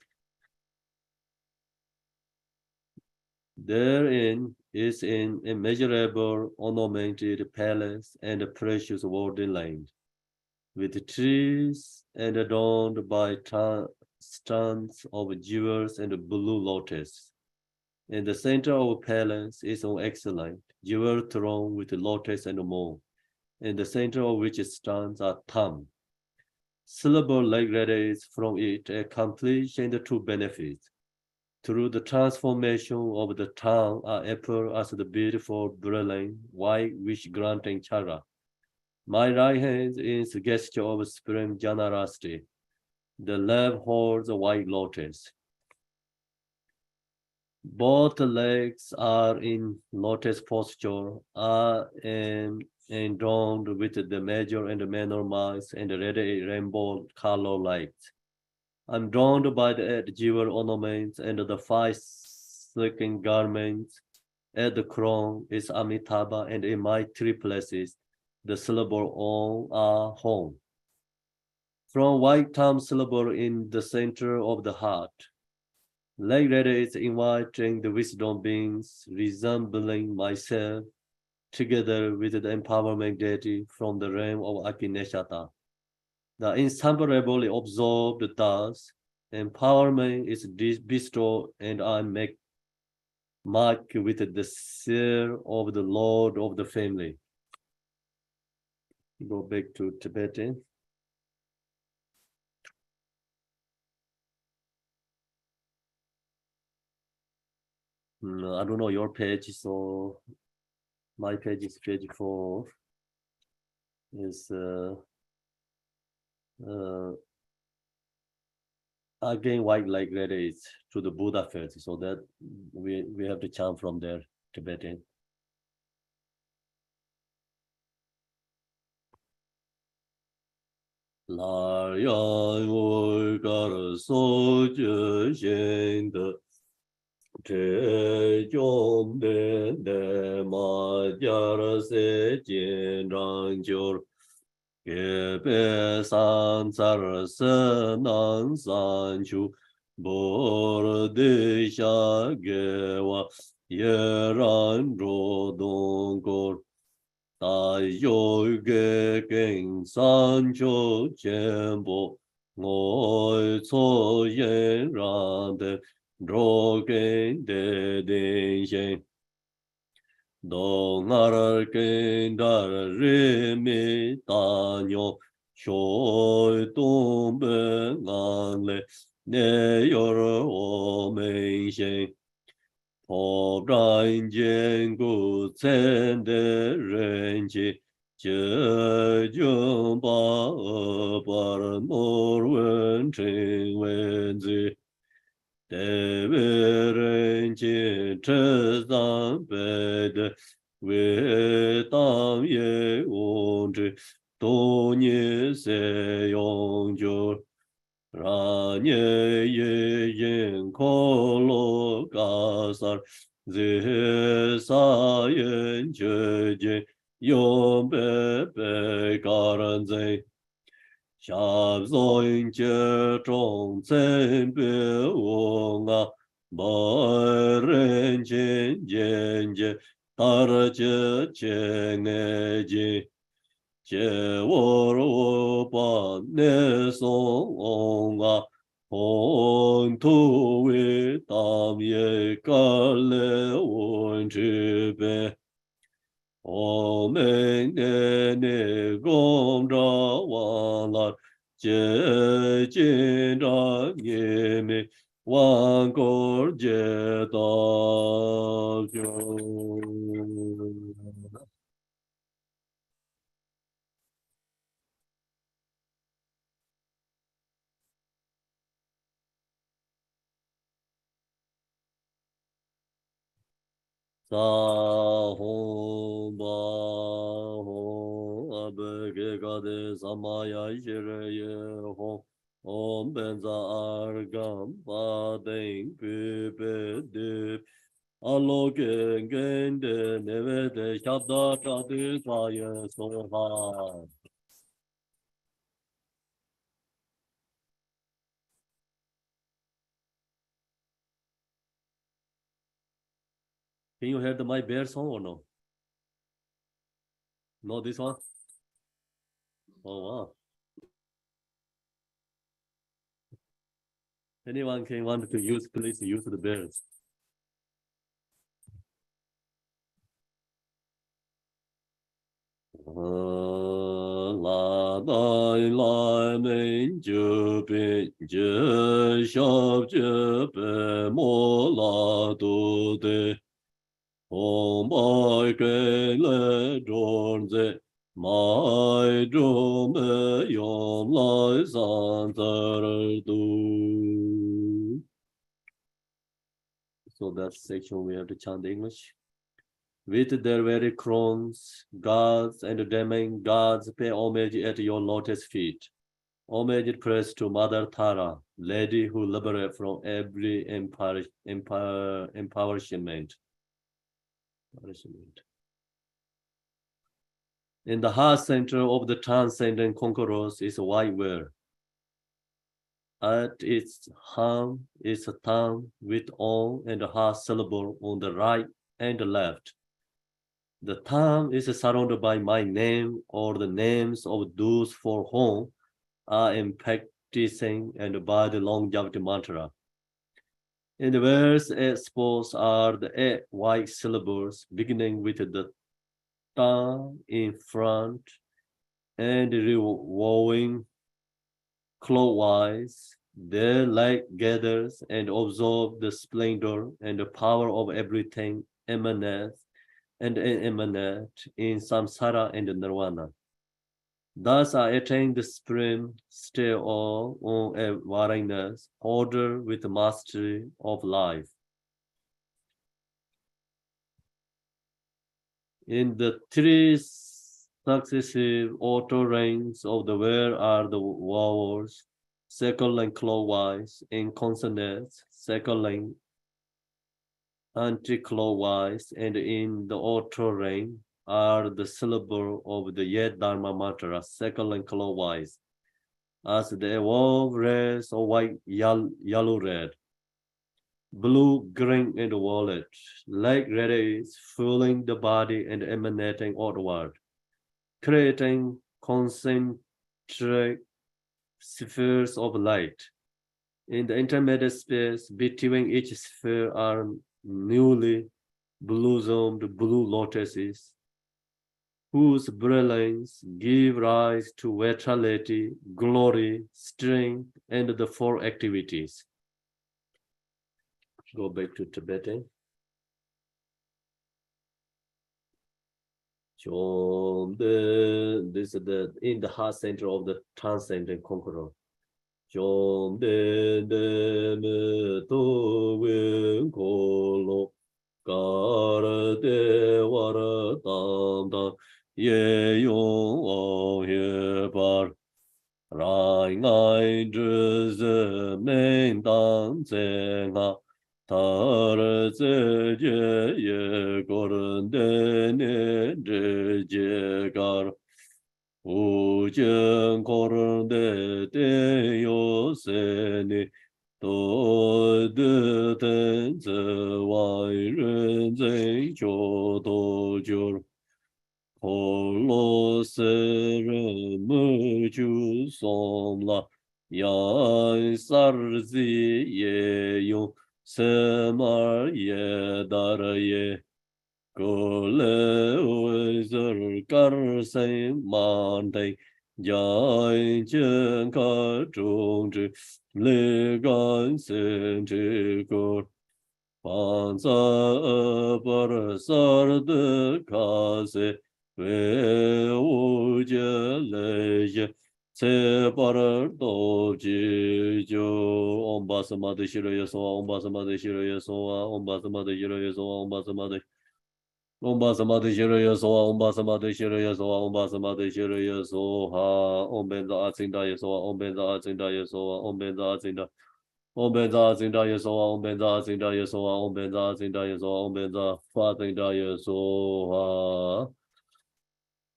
Therein is an immeasurable ornamented palace and a precious golden land, with trees and adorned by stands of jewels and blue lotus. In the center of the palace is an excellent jewel throne with lotus and more, in the center of which stands a thumb. Syllable like radiates from it accomplish and to benefit. Through the transformation of the tongue are appear as the beautiful brilliant white wish granting chara. My right hand is a gesture of supreme generosity. The left holds a white lotus. Both legs are in lotus posture, are adorned with the major and minor marks and red rainbow color lights. I'm drawn by the jewel ornaments and the 5 silken garments. At the crown is Amitabha, and in my 3 places, the syllable Om are home. From white thumb syllable in the center of the heart, like that is inviting the wisdom beings resembling myself together with the empowerment deity from the realm of Akineshata. The inseparably absorbed thus, empowerment is bestowed and I make mark with the seal of the Lord of the family. Go back to Tibetan. I don't know your page, so my page is page 4. Is again white like that is to the Buddha first, so that we have to chant from there, Tibetan. La yang wu gar so ju xian de zhe zhong de ma jia se jian zhang jiu ye be san zar se nan san chu bo de xia ge wa ye ran zhuo dong go 大有个根三九千步，我错人让的若根的定心，东儿根的人民大牛，学东北安嘞，那有我们心。 破战坚固参的人气，这就把诺文成为子，代为人气这三百的为当业物质，多年才永久。 라니에 예인 콜로 가살 제사연 제제 용베베 가란제 샤브소인 제종 쳔베옹아 마렌젠 젠제 따르제 젠네지 借我把那颂啊，红土为大业干了文之辈，我们的公着忘了，接近着你们万国皆大就。 sa hong ba hong abge ga de samaya shire ye hong om ben za ar gam ba ding pu pe de alo gen gen de neve de shabda ta de sa ye so ha. Can you hear my bear song or no? No, this one? Oh, wow. Anyone can want to use, please use the bears. La dai lai men ju bin je xiao je be mo la du de hong bai ge le zhong ze mai zhong me yong lai san zer du. So that section we have to chant English. With their very crowns, gods and demigods pay homage at your lotus feet. Homage praise to Mother Tara, lady who liberates from every empowerment. In the heart center of the transcendent conquerors is a white whale. At its hum is a tongue with on and a heart syllable on the right and the left. The tongue is surrounded by my name or the names of those for whom I am practicing and by the longevity mantra. In the verse exposed are the 8 white syllables beginning with the tongue in front and revolving clockwise. Their light gathers and absorbs the splendor and the power of everything emanates and emanate in samsara and nirvana. Thus I attain the supreme state of awareness, order with mastery of life. In the three successive auto rings of the where are the vowels, second line clockwise, in consonants, second line anti-clockwise, and in the auto ring are the syllable of the yet dharma mantra, second line clockwise, as the evolve red or white, yellow, red, blue, green, and violet. Like red is filling the body and emanating outward, creating concentric spheres of light. In the intermediate space between each sphere are newly blossomed blue lotuses, whose brilliance give rise to vitality, glory, strength, and the four activities. Go back to Tibetan. This is in the heart center of the transcendent conqueror. Chom de me to win kolo kar de war tam da ye yong o ye par rai ngai zhe men dang ze nga tar ze je ye gor de ne je gar无见可的的有谁呢？多的等着外人在就多久？可罗斯人们就送了，呀萨日子也用什么也打了也。Kole kar say mante jai chen ka trung zhi le gan sen zhi kor pan sa par sar de ka se ve u je le je se par do ji jo om ba sa ma de shiro ye so om ba sa ma de shiro ye so om ba sa ma de shiro ye so om ba sa ma de Om basama de shiro yesoa, om basama de shiro yesoa, om basama de shiro yesoa, om benza atsinda yesoa, om benza atsinda yesoa, om benza atsinda, om benza atsinda yesoa, om benza atsinda yesoa, om benza atsinda yesoa, om benza atsinda yesoa.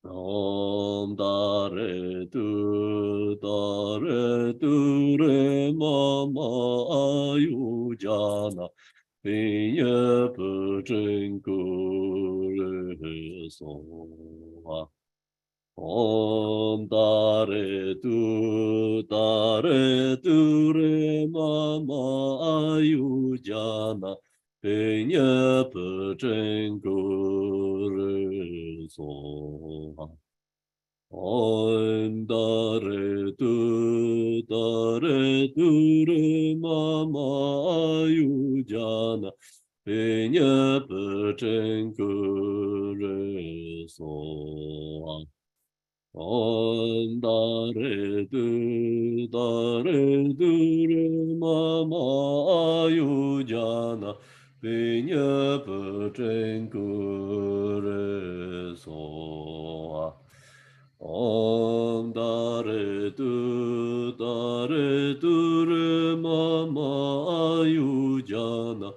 Om dare tu re mama ayujana. Pinye puchen kure soa. Om dare tu re mama ayujana. Pinye puchen kure soa. Om dare tu re mama ayujana Pinya puchen kure soa Om dare tu re mama ayujana Pinya puchen kure soa Om dare tu re mama ayujana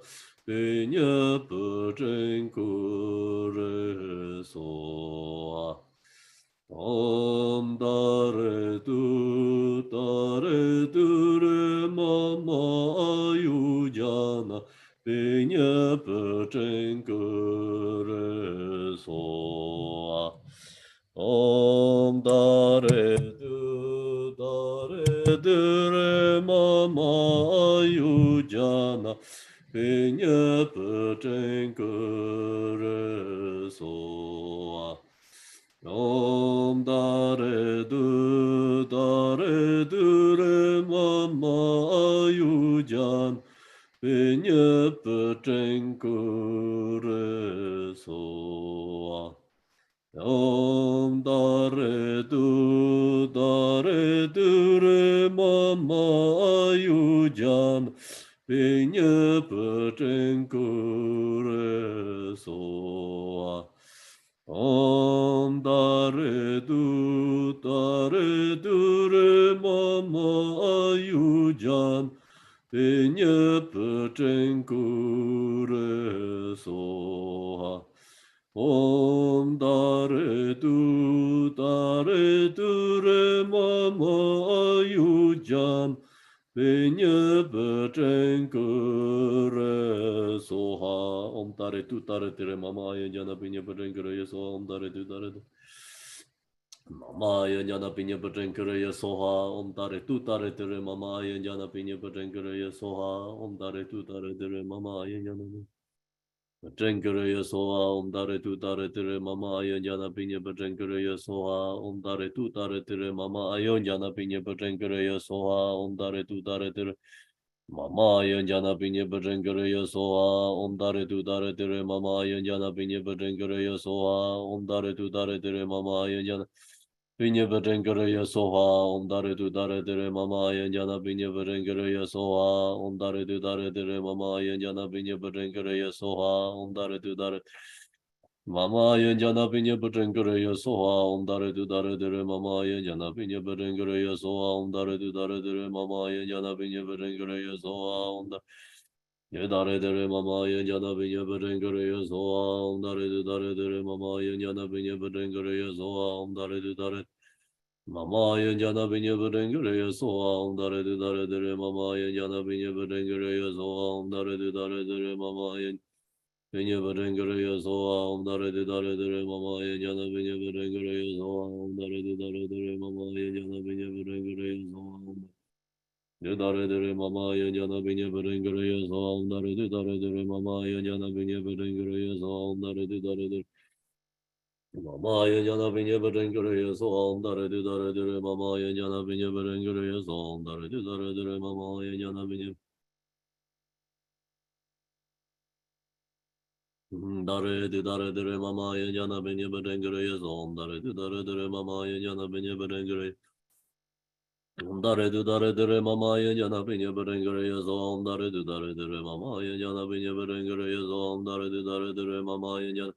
Pinya puchen kure soa Om dare tu re mama ayujana Pinya puchen kure soa Om dare tu re mama ayujana Pinya puchen kure soa Om dare tu re mama ayujana Pinya puchen kure soa Om dare tu dare du re mama ayujan penye peten kure soha. Om dare du re mama ayujan penye peten kure soha. Om dare re mama ayujan penye peten kure soha. Om dare du. Mama jana pinya patenkare soha om tare tu tare tere mama jana pinya patenkare soha om tare tu tare tere mama jana patenkare soha om tare tu tare tere mama jana pinya patenkare soha om tare tu tare tere mama jana pinya patenkare soha om tare tu tare tere mama jana pinya patenkare soha om tare tu tare tere mama jana pinya patenkare soha om tare tu tare tere mama jana Pinya Berenkere Soha, Dare tu Dare Dere Mama Yanjana Pinya Berenkere Soha, Dare tu Dare Dere Mama Yanjana Pinya Berenkere Soha, Dare tu Dare Mama Yanjana Pinya Berenkere Soha, Dare tu Dare Dere Mama Yanjana Pinya Berenkere Soha, Dare tu Dare Dere Mama Yanjana Pinya Berenkere Soha, Dare Dere Mama Yanjana Pinya Berenkere Soha, Dare tu Dare Dere Mama Yanjana Pinya Berenkere Soha, Dare tu Dare Mama Yanjana Pinya Berenkere Soha, Dare tu Dare Dere Mama Yanjana Pinya Berenkere Soha, Dare tu Dare Dere Mama Pinya Berenkere Soha, Dare tu Dare Dere Mama Yanjana Pinya Berenkere Soha, Dare tu Dare Dere Mama Yanjana Pinya Berenkere Soha, Dare Dere Mama Yanjana Pinya Berenkere Soha, Dare tu Dare Dere Mama Yanjana Pinya Berenkere Soha, Dare tu Dare Dere Mama Yanjana Pinya Berenkere Soha, Dare tu Dare Dere Mama Yanjana Pinya Berenkere Soha, Dare tu Dare Dere Mama Yanjana Pinya Dare tu Dare Dere Mama Yanjana Pinya Berenkere Soha, Dare tu Dare Dere Mama Yanjana Pinya Berenkere Dare tu Dare Dere Mama Yanjana Pinya Berenkere Soha, Dare tu Dare Dere Mama Yanjana Pinya Berenkere Soha, Dare tu Dare Dere Mama Yanjana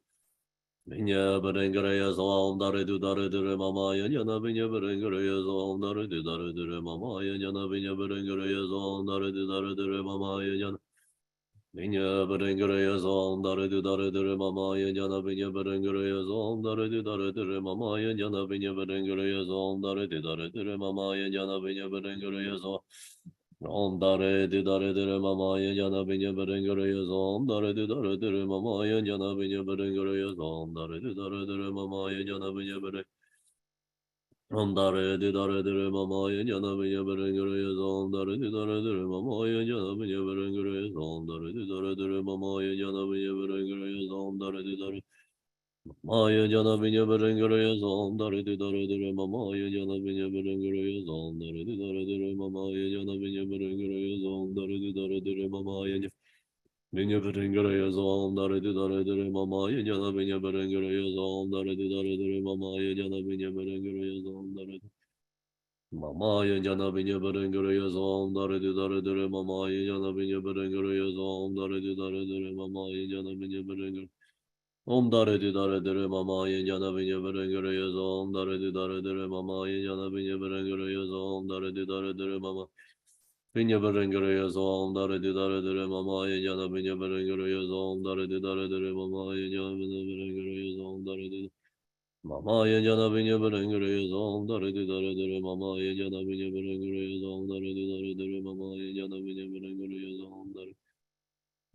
Pinya Berenkere Soha, Dare tu Dare Dere Mama Yanjana Pinya Berenkere Soha, Dare tu Dare Dere Mama Yanjana Pinya Berenkere Soha, Dare tu Dare Dere Mama Yanjana Pinya Berenkere Soha, Dare tu Dare Dere Mama Yanjana Pinya Berenkere Soha, Dare tu Dare Dere Mama Yanjana Pinya Berenkere Soha, Dare tu Dare Dere Mama Yanjana Pinya Berenkere Soha, Om dare di dare dire mama yanjana pinya berengere yazo. Om dare di dare dire mama yanjana pinya berengere yazo. Om dare di dare dire mama yanjana pinya berengere. Om dare di dare dire mama yanjana pinya berengere yazo. Om dare di dare dire mama yanjana pinya berengere yazo. Om dare di dare dire mama yanjana pinya berengere yazo. Om dare di dare Maya jana pinya berengere yazo. Om dare di dare dire mama yanjana pinya berengere yazo. Om dare di dare dire mama yanjana pinya berengere yazo. Om dare di dare dire mama yanjana pinya berengere yazo. Om dare di dare dire mama yanjana pinya berengere yazo. Om dare di dare dire mama yanjana pinya berengere yazo. Om dare di Mama yanjana pinya berengere yazo. Om dare di dare dire mama yanjana pinya berengere yazo. Om dare di dare dire mama yanjana pinya berengere Om dare di dare dire mama yanjana pinya berengere yazo. Om dare di dare dire mama yanjana pinya berengere yazo. Om dare di dare dire mama pinya berengere yazo. Om dare di dare dire mama yanjana pinya berengere yazo. Om dare di dare dire mama yanjana pinya berengere yazo. Om dare di Mama yanjana pinya berengere yazo. Om dare di dare dire mama yanjana pinya berengere yazo. Om dare di dare dire mama yanjana pinya berengere yazo. Om dare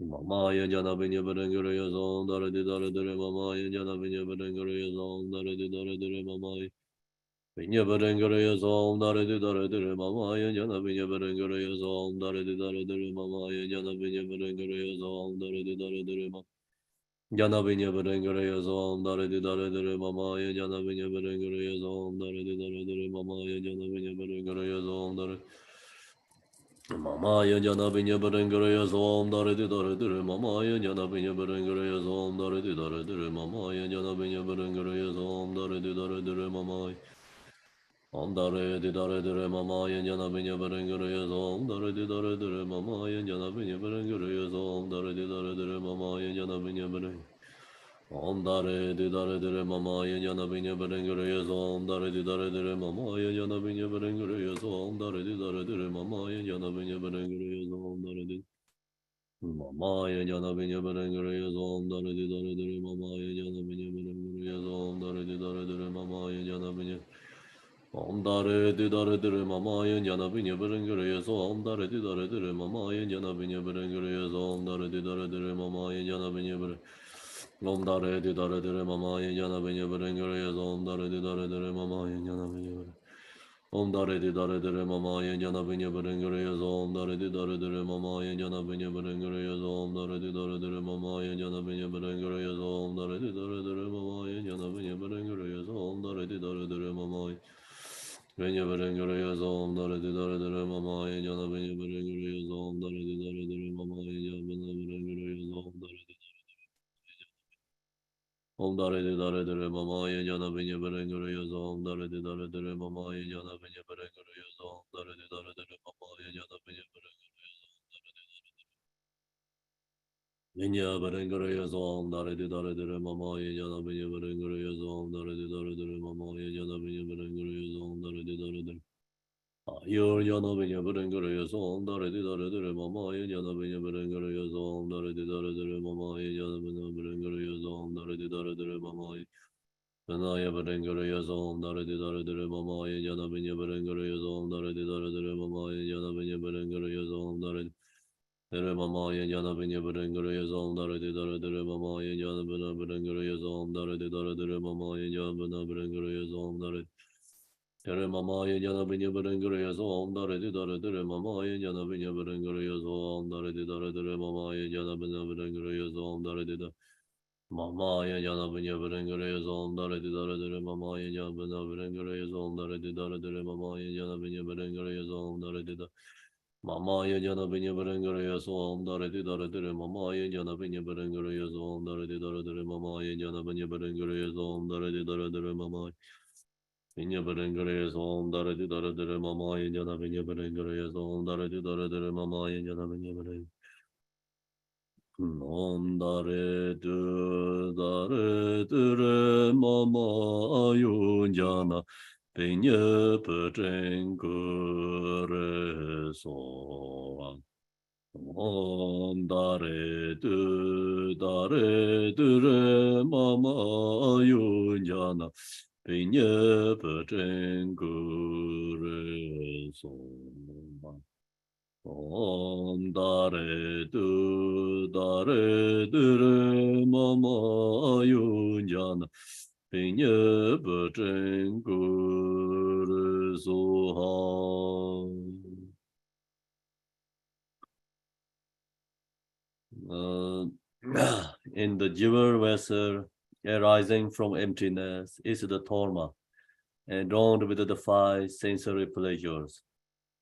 Mama yanjana pinya berengere yazo. Om dare di dare dire mama yanjana pinya berengere yazo. Om dare di dare dire mama pinya berengere yazo. Om dare di dare dire mama yanjana pinya berengere yazo. Om dare di dare dire mama yanjana pinya berengere yazo. Om dare di dare dire mama Jana pinya berengere yazo. Om dare di dare dire mama yanjana pinya berengere yazo. Om dare di dare dire mama yanjana pinya berengere yazo. Om dare Mama yanjana pinya berengere yazo. Om dare di dare dire mama yanjana pinya berengere yazo. Om dare di dare dire mama yanjana pinya berengere yazo. Om dare di dare dire mama Om dare di dare dire mama yanjana pinya berengere yazo. Om dare di dare dire mama yanjana pinya berengere yazo. Om dare di dare dire mama yanjana pinya berengere Om dare di dare dire mama yana binya berengere yeso om dare di dare dire mama yana binya berengere yeso om dare di dare dire mama yana binya berengere yeso om dare di mama yana binya berengere yeso om dare di dare dire mama yana binya berengere yeso om dare di dare dire mama yana binya om dare di dare dire mama yana binya berengere yeso om dare di dare dire mama yana binya berengere yeso om dare di dare dire mama yana binya berengere Om dare di dare dire mama yana benya berengere yeso om dare di dare dire mama yana benya bere om dare di dare dire mama yana benya berengere yeso om dare di dare dire mama yana benya berengere yeso om dare di dare dire mama yana benya berengere yeso om dare di dare dire mama yana benya berengere yeso om dare di dare dire mama benya berengere yeso om dare di dare dire mama yana benya berengere yeso om dare di dare dire mama yana benya berengere yeso om dare di Om dare de dare dare mama ye jana binye berengere yozo om dare de dare dare mama ye jana binye berengere yozo om dare de dare dare mama ye jana binye berengere binye berengere yozo om dare de dare dare mama ye jana binye berengere yozo om dare de dare dare mama ye jana binye berengere yozo om dare de dare dare Yor jana binye berengere yozo om dare de dare dare mama ye jana binye berengere yozo om dare de dare dare mama ye jana binye berengere yozo om dare de dare dare mama ye Anaya Berengere Yazom Dare di Dare Dare Mama Yana Binya Berengere Yazom Dare di Dare Dare Mama Yana Binya Berengere Yazom Dare Dare Mama Yana Binya Berengere Yazom Dare di Dare Dare Mama Yana Bina Berengere Yazom Dare di Dare Dare Mama Yana Bina Berengere Yazom Dare Dare Mama Yana Binya Berengere Yazom Dare di Dare Dare Mama Yana Binya Berengere Yazom Dare di Dare Dare Mama Yana Bina Berengere Yazom Dare di Dare Mama ya yana binya berengere yazom dare di dare dare mama ya yana binya berengere yazom dare di dare dare mama ya yana binya berengere yazom dare di dare mama ya yana binya berengere yazom dare di dare dare mama ya yana binya berengere yazom dare di dare dare mama ya yana binya berengere yazom dare di dare dare mama binya berengere yazom dare di dare dare mama ya yana binya berengere yazom dare di dare dare mama ya yana binya berengere Om dare du dare dure mama ayun jana penye peteng kure so Om dare du dare dure mama ayun jana penye peteng kure so Om dare dure mama ayun jana pinye beten guru soha. In the jivar vessel arising from emptiness is the torma, adorned with the five sensory pleasures.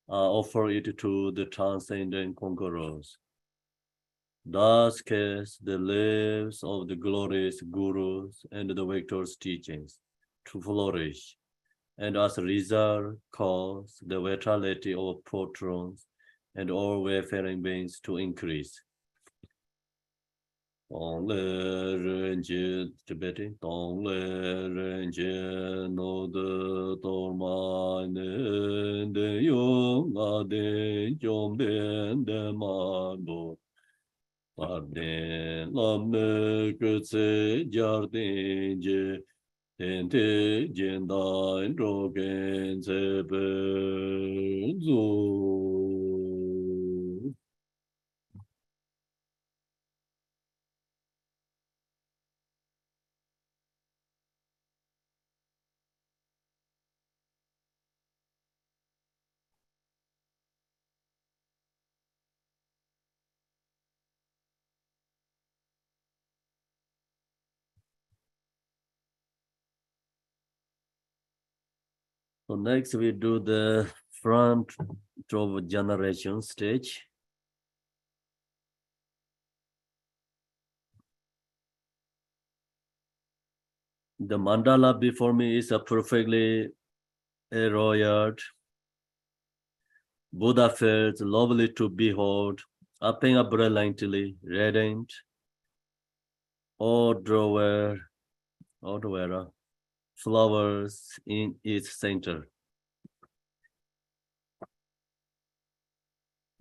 Offer it to the transcendent conquerors. Thus case the lives of the glorious gurus and the victor's teachings to flourish, and as a result cause the vitality of patrons and all wayfaring beings to increase. Tong le ren jie Tibetan Tong le ren jie no de torma ne de yong a de jom de ma bo Arden lamme götse jardince tente cendain rogen sebenzu. So next we do the front of generation stage. The mandala before me is a perfectly embroidered Buddha felt lovely to behold, appearing brilliantly radiant. odor flowers in its center.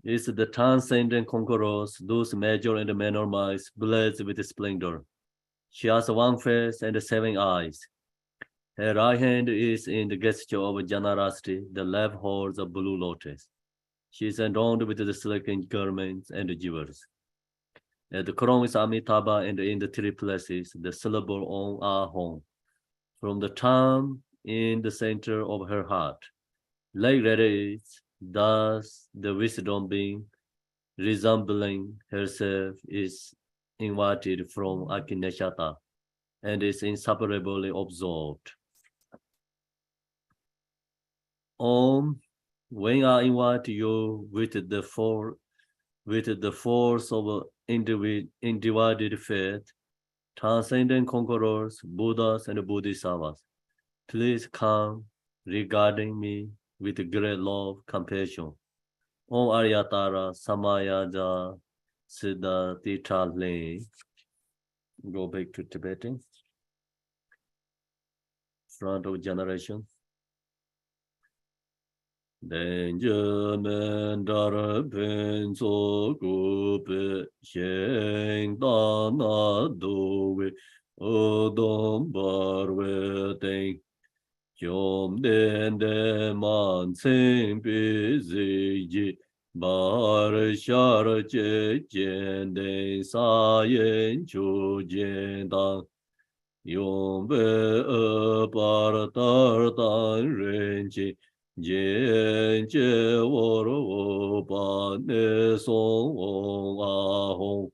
It's the transcendent conquerors, those major and minor mice, blazed with splendor. She has one face and 7 eyes. Her right hand is in the gesture of generosity, the left holds a blue lotus. She is adorned with the silken garments and jewels. The crown is Amitabha, and in the 3 places, the syllable on are home. From the tongue in the center of her heart, like radiates, thus the wisdom being, resembling herself, is invited from Akineshata and is inseparably absorbed. When I invite you with the force of undivided faith, transcendent conquerors, Buddhas and Bodhisattvas, please come regarding me with great love, compassion. Om Aryatara Samayaja Siddha Titale. Go back to Tibetan. Front of generation. Benjamin Darabin so gupe Sheng Dana Dowe Odom Barwe Teng Jom Den De Man Sing Busy Bar Shar Che Jen De Sa Yen Chu Jen Dang Yom Be Par Tar Tan Ren Chi Jen Che Wor Wo Pa Ne Song Ong A Hong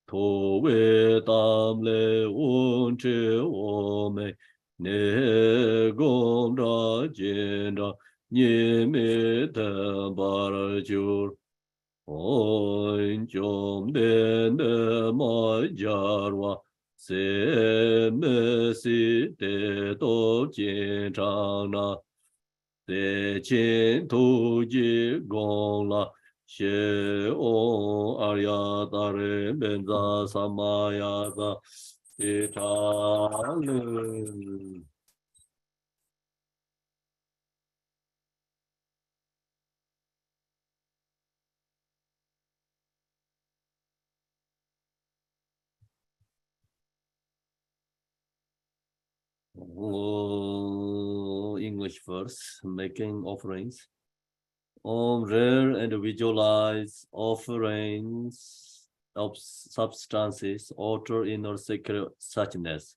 To We Tam Le Un Che O Me Ne Gom Ra Jen Ra Nye Me Ten Bar Jur On Chom Den De Ma Jar Se Me Si Te To Jin Chang Na Te Chin Tu Ji Gong La She On Arya Tare Benza Samaya Da Italian. English verse, making offerings. Rare and visualize offerings of substances, alter inner sacred suchness.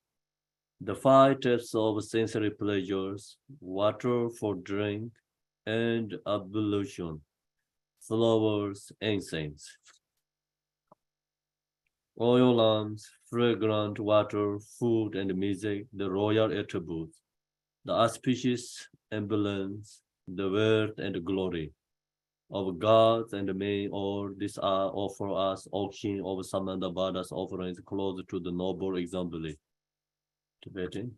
The 5 types of sensory pleasures, water for drink and ablution, flowers, incense. Oil lamps, fragrant water, food, and music, the royal attributes, the auspicious emblems, the worth and glory of gods and men, all these are offer us auction of Samandabada's offerings close to the noble example. Tibetan.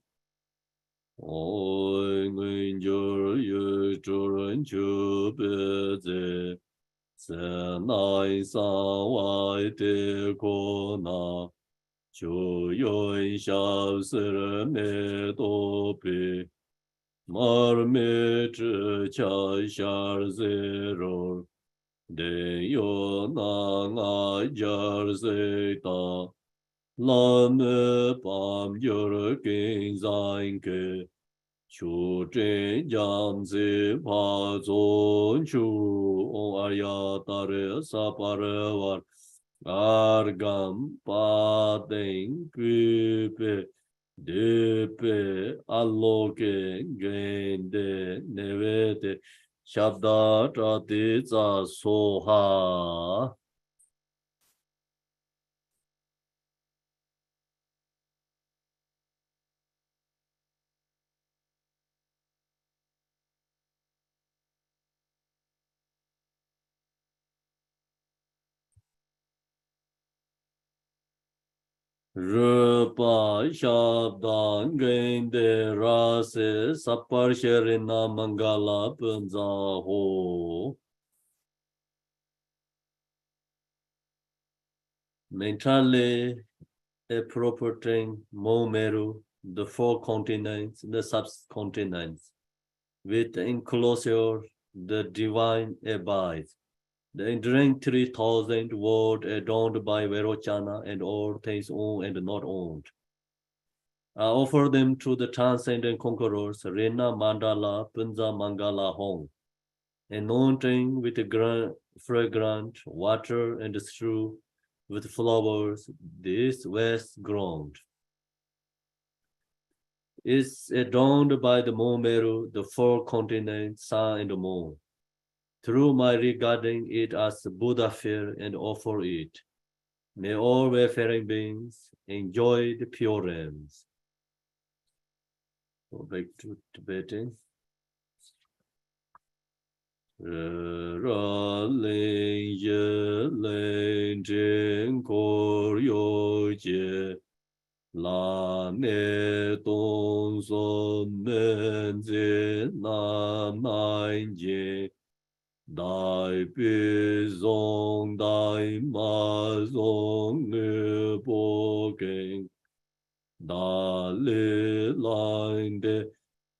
Oi Nguyên Yu Zhuren Chu Be Nai Sa Wai Te Ko Na Chu Yun Xiao Sir Me Do Pe Mar Me Zhi Cha Xiar Zero De Yo Na Nga Jar Se Ta La Me Pam Yor King Zain Ke Chu Zhen Jiang Zi Pa Zon Chu On Arya Tare Sa Pare War Argam Pa Deng Gu Pe De Pe Aloke Gen De Nevete Shabda Trati Tsa Soha. Rupa Shabdan Gende Rase Sapar Sherina Mangala Punza Ho. Mentally appropriating Momeru, the 4 continents, the subcontinents, with enclosure, the divine abides. The enduring 3,000 world adorned by Verochana and all things owned and not owned. I offer them to the transcendent conquerors, Rena Mandala, Punza Mangala Home, anointing with a fragrant water and strew with flowers, this west ground is adorned by the Momeru, the 4 continents, sun and moon. Through my regarding it as Buddha fear and offer it, may all wayfaring beings enjoy the pure realms. Go back to Tibetan. Ra ling ye ling jing kor yo jie la ne dong son men zi nam nai jie Dai bi zong dai ma zong nu bo geng Da li lang de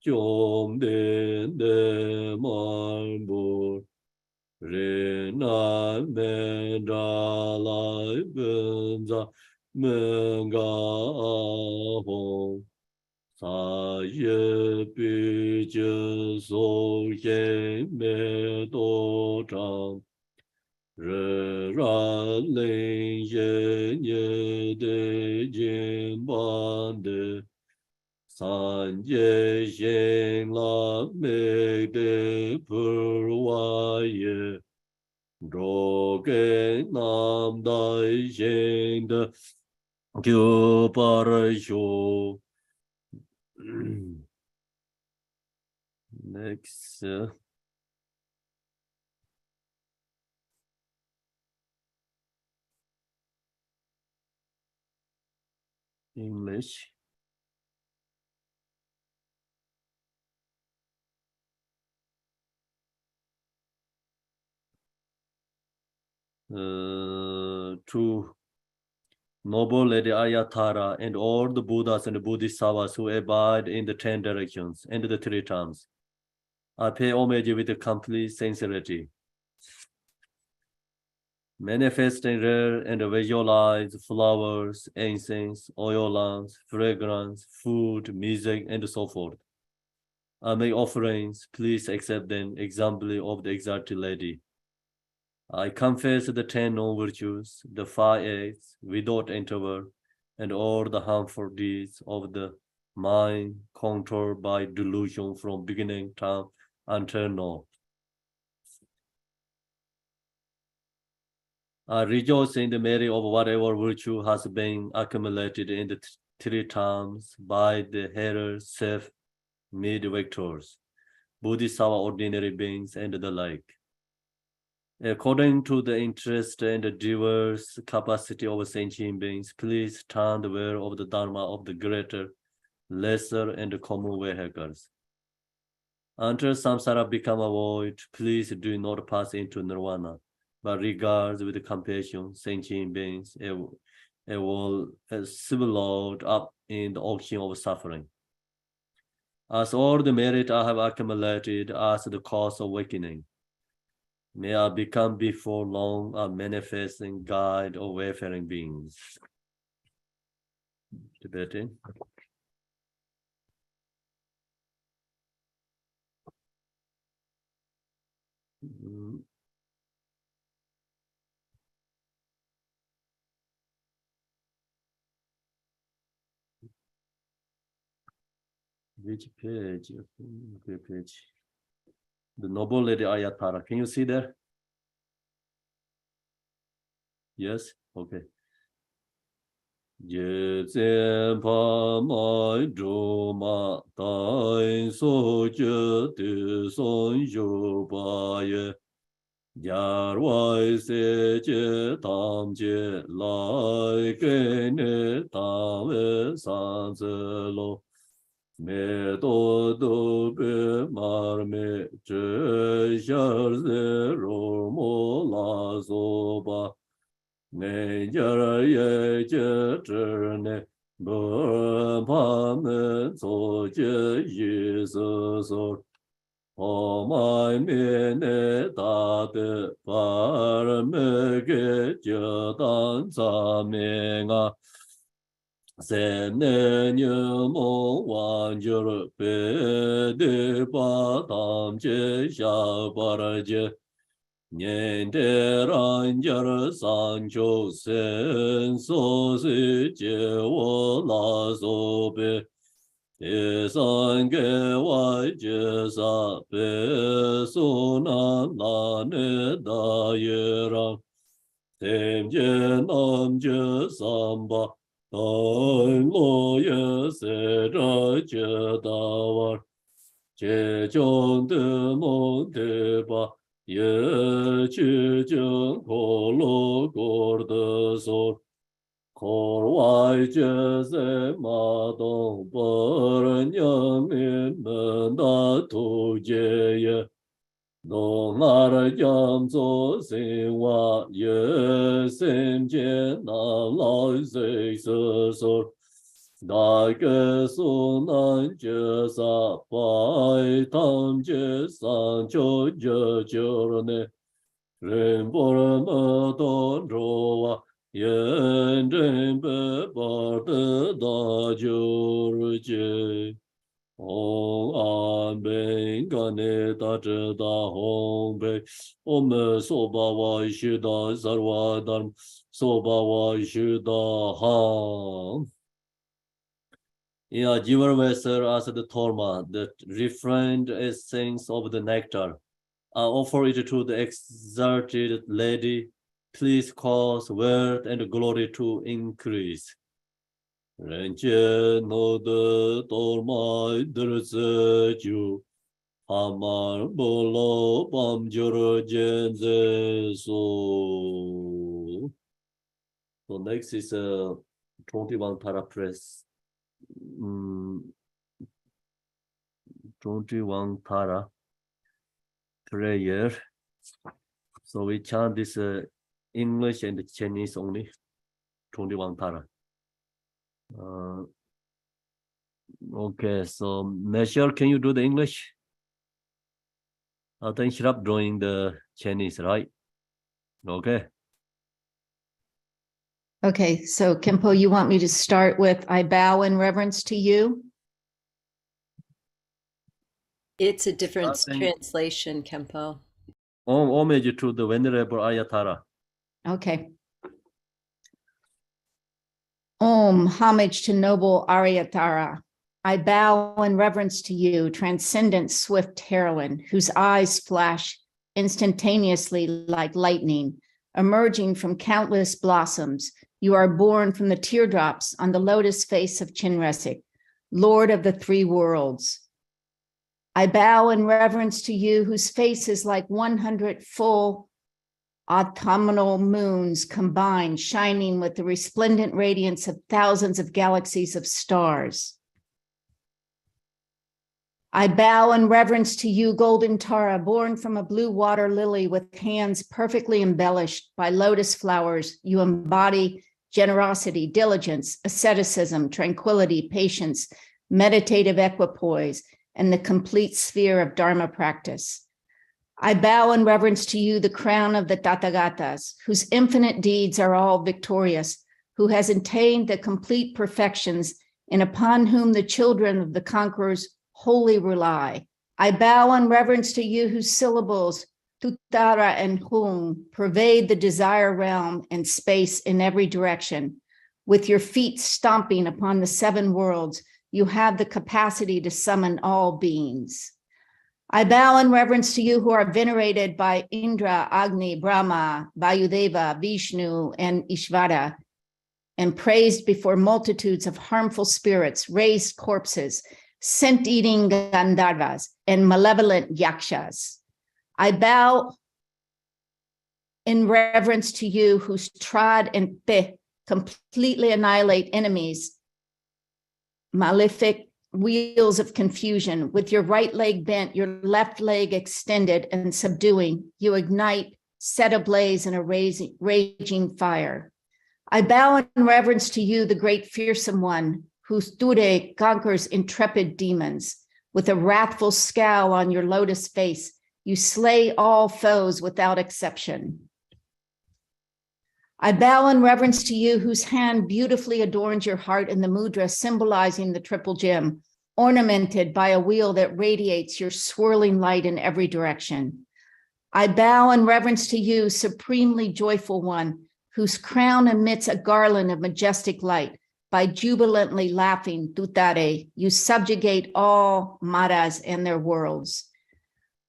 chom de de man bo Re na men da lai ben za men ga hong Sa ye bi je so ye me do zhang Re ra ling ye ye de jin ban de San ye xin la me de pur wa ye Ro ge nam dai xin de Gyu par xiu Next, English. To noble Lady Ayatara and all the Buddhas and the Bodhisattvas who abide in the 10 directions and the 3 terms. I pay homage with a complete sincerity. Manifest and rare and visualize flowers, incense, oil lamps, fragrance, food, music, and so forth. I make offerings, please accept them, example of the exalted lady. I confess the 10 known virtues, the 5 acts without introvert, and all the harmful deeds of the mind controlled by delusion from beginning time until now. I rejoice in the merit of whatever virtue has been accumulated in the 3 times by the herald, self, mid-victors, Bodhisattva ordinary beings, and the like. According to the interest and the diverse capacity of sentient beings, please turn the way of the Dharma of the greater, lesser, and the common vehicles. Until samsara become a void, please do not pass into nirvana, but regards with compassion sentient beings will swallowed up in the ocean of suffering. As all the merit I have accumulated as the cause of awakening, may I become before long a manifesting guide of wayfaring beings. Tibetan. Which page? Okay, page. The noble lady Ayatara. Can you see there? Yes? Okay. Je zhen pa mai zhu ma dai so je de son yu ba ye. Jar wai se je tam je lai ge ne ta we san ze lo. Me do do be mar me je shar ze ro mo la so ba. 内家也接之内，不怕门左接一丝丝。我们面内大的把人们给就当咱们啊。三年牛梦完就了，别的把当街下把了街。年代人家的三九三所是借我拉手背，第三个外介啥别说那内大爷让，天见南街三八，但我也是这街大娃，街中的梦的吧。也去将可罗果的所，可外界在马东不人娘们们的土界也，农阿的江左生娃也生见那来谁是所。大概苏南街上白汤街上就呢，人不人么当着啊，眼睁白白的大就是街。红安边干的大直大红北，我们说把我学到萨瓦达，说把我学到哈。Yeah, Jivarvesar asked the Torma, the refrained essence of the nectar. Offer it to the exalted lady. Please cause wealth and glory to increase. 人间我的多买的自救，阿玛波罗邦就了见在所。So next is 21 paraphrase. 21 para prayer. So we chant this English and Chinese only. 21 para. Okay, so Michelle, can you do the English? Then stop drawing the Chinese, right? Okay. Okay, so Kempo, you want me to start with I bow in reverence to you? It's a different Thank- translation, Kempo. Homage to the Venerable Ayatara. Okay. Om, homage to noble Aryatara. I bow in reverence to you, transcendent swift heroine, whose eyes flash instantaneously like lightning, emerging from countless blossoms. You are born from the teardrops on the lotus face of Chinresik, Lord of the three worlds. I bow in reverence to you, whose face is like 100 full autumnal moons combined, shining with the resplendent radiance of thousands of galaxies of stars. I bow in reverence to you, golden Tara, born from a blue water lily with hands perfectly embellished by lotus flowers. You embody generosity, diligence, asceticism, tranquility, patience, meditative equipoise, and the complete sphere of Dharma practice. I bow in reverence to you, the crown of the Tathagatas, whose infinite deeds are all victorious, who has attained the complete perfections, and upon whom the children of the conquerors wholly rely. I bow in reverence to you, whose syllables, Tutara and Hung, pervade the desire realm and space in every direction. With your feet stomping upon the seven worlds, you have the capacity to summon all beings. I bow in reverence to you who are venerated by Indra, Agni, Brahma, Vayudeva, Vishnu, and Ishvara, and praised before multitudes of harmful spirits, raised corpses, scent-eating Gandharvas, and malevolent yakshas. I bow in reverence to you whose trod and pe completely annihilate enemies, malefic wheels of confusion. With your right leg bent, your left leg extended and subduing, you ignite set ablaze in a raging fire. I bow in reverence to you, the great fearsome one, whose Ture conquers intrepid demons. With a wrathful scowl on your lotus face, you slay all foes without exception. I bow in reverence to you, whose hand beautifully adorns your heart in the mudra, symbolizing the triple gem, ornamented by a wheel that radiates your swirling light in every direction. I bow in reverence to you, supremely joyful one, whose crown emits a garland of majestic light. By jubilantly laughing, Tutare, you subjugate all Maras and their worlds.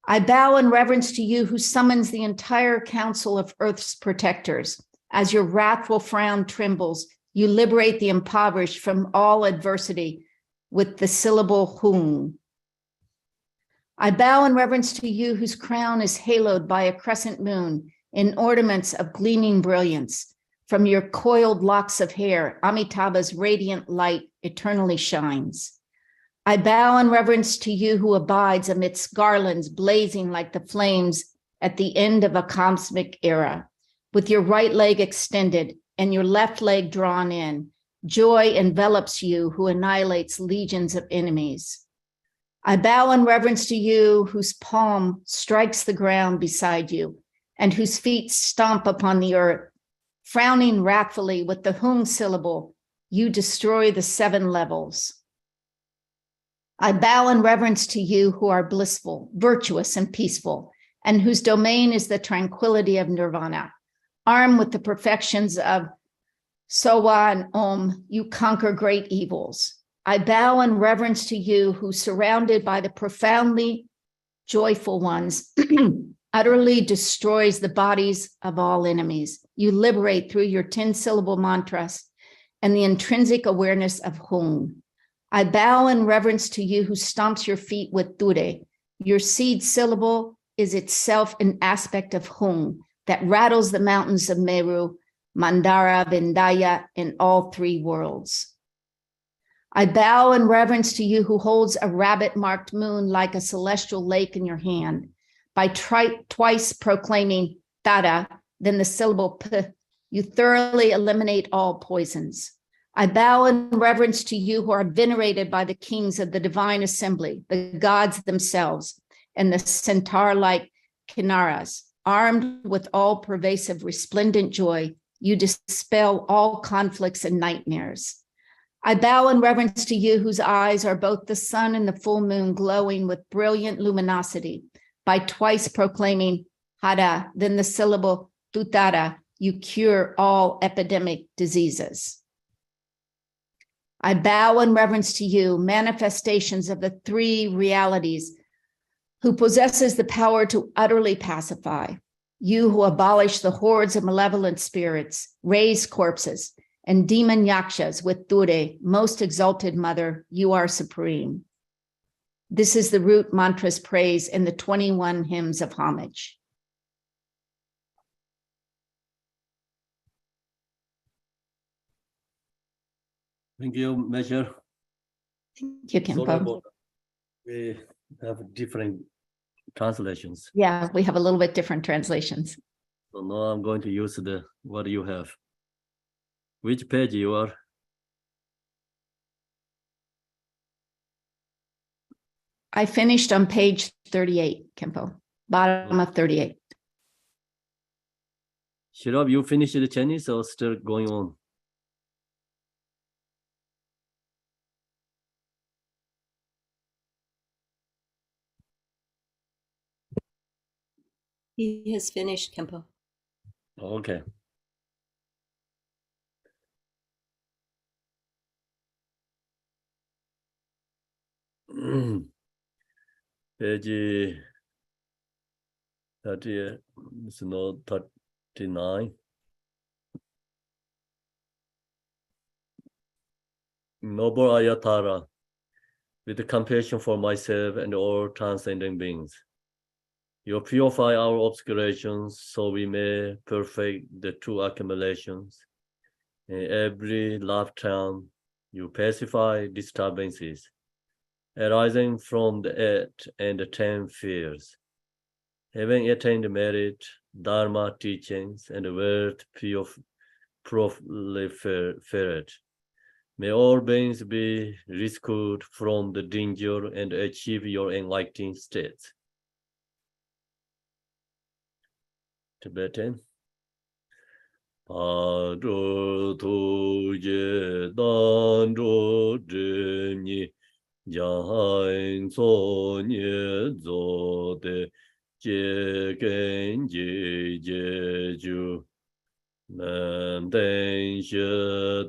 I bow in reverence to you, who summons the entire council of Earth's protectors. As your wrathful frown trembles, you liberate the impoverished from all adversity with the syllable Hung. I bow in reverence to you, whose crown is haloed by a crescent moon in ornaments of gleaming brilliance. From your coiled locks of hair, Amitabha's radiant light eternally shines. I bow in reverence to you, who abides amidst garlands blazing like the flames at the end of a cosmic era. With your right leg extended and your left leg drawn in, joy envelops you, who annihilates legions of enemies. I bow in reverence to you, whose palm strikes the ground beside you and whose feet stomp upon the earth. Frowning wrathfully with the Hung syllable, you destroy the 7 levels. I bow in reverence to you, who are blissful, virtuous, and peaceful, and whose domain is the tranquility of nirvana. Armed with the perfections of Sowa and Om, you conquer great evils. I bow in reverence to you, who, surrounded by the profoundly joyful ones, utterly destroys the bodies of all enemies. You liberate through your 10-syllable mantras and the intrinsic awareness of Hung. I bow in reverence to you, who stomps your feet with Ture. Your seed syllable is itself an aspect of Hung that rattles the mountains of Meru, Mandara, Vindhya, and all 3 worlds. I bow in reverence to you, who holds a rabbit-marked moon like a celestial lake in your hand. By twice proclaiming Tara, then the syllable P, you thoroughly eliminate all poisons. I bow in reverence to you, who are venerated by the kings of the divine assembly, the gods themselves, and the centaur-like Kinnaras. Armed with all-pervasive resplendent joy, you dispel all conflicts and nightmares. I bow in reverence to you, whose eyes are both the sun and the full moon glowing with brilliant luminosity. By twice proclaiming Hara, then the syllable Tutara, you cure all epidemic diseases. I bow in reverence to you, manifestations of the 3 realities, who possesses the power to utterly pacify. You who abolish the hordes of malevolent spirits, raise corpses, and demon yakshas with Ture, most exalted mother, you are supreme. This is the root mantra's praise in the 21 hymns of homage. Thank you, Measure. Thank you, Sorry Khenpo. about that. We have different translations. Yeah, we have a little bit different translations. So now I'm going to use what you have. Which page you are? I finished on page 38, Khenpo, bottom of 38. Shirab, you finished the Chinese or still going on? He has finished, Khenpo. Okay. Page 30, it's not 39. Noble Ayatara, with compassion for myself and all transcendent beings. You purify our obscurations so we may perfect the true accumulations. In every lifetime, you pacify disturbances arising from the 8 and the 10 fears. Having attained merit, Dharma teachings, and wealth proliferate, may all beings be rescued from the danger and achieve your enlightening state. Tibetan. Padro tuje danjo jeni jahain so nye zo de je gen je ju nan den she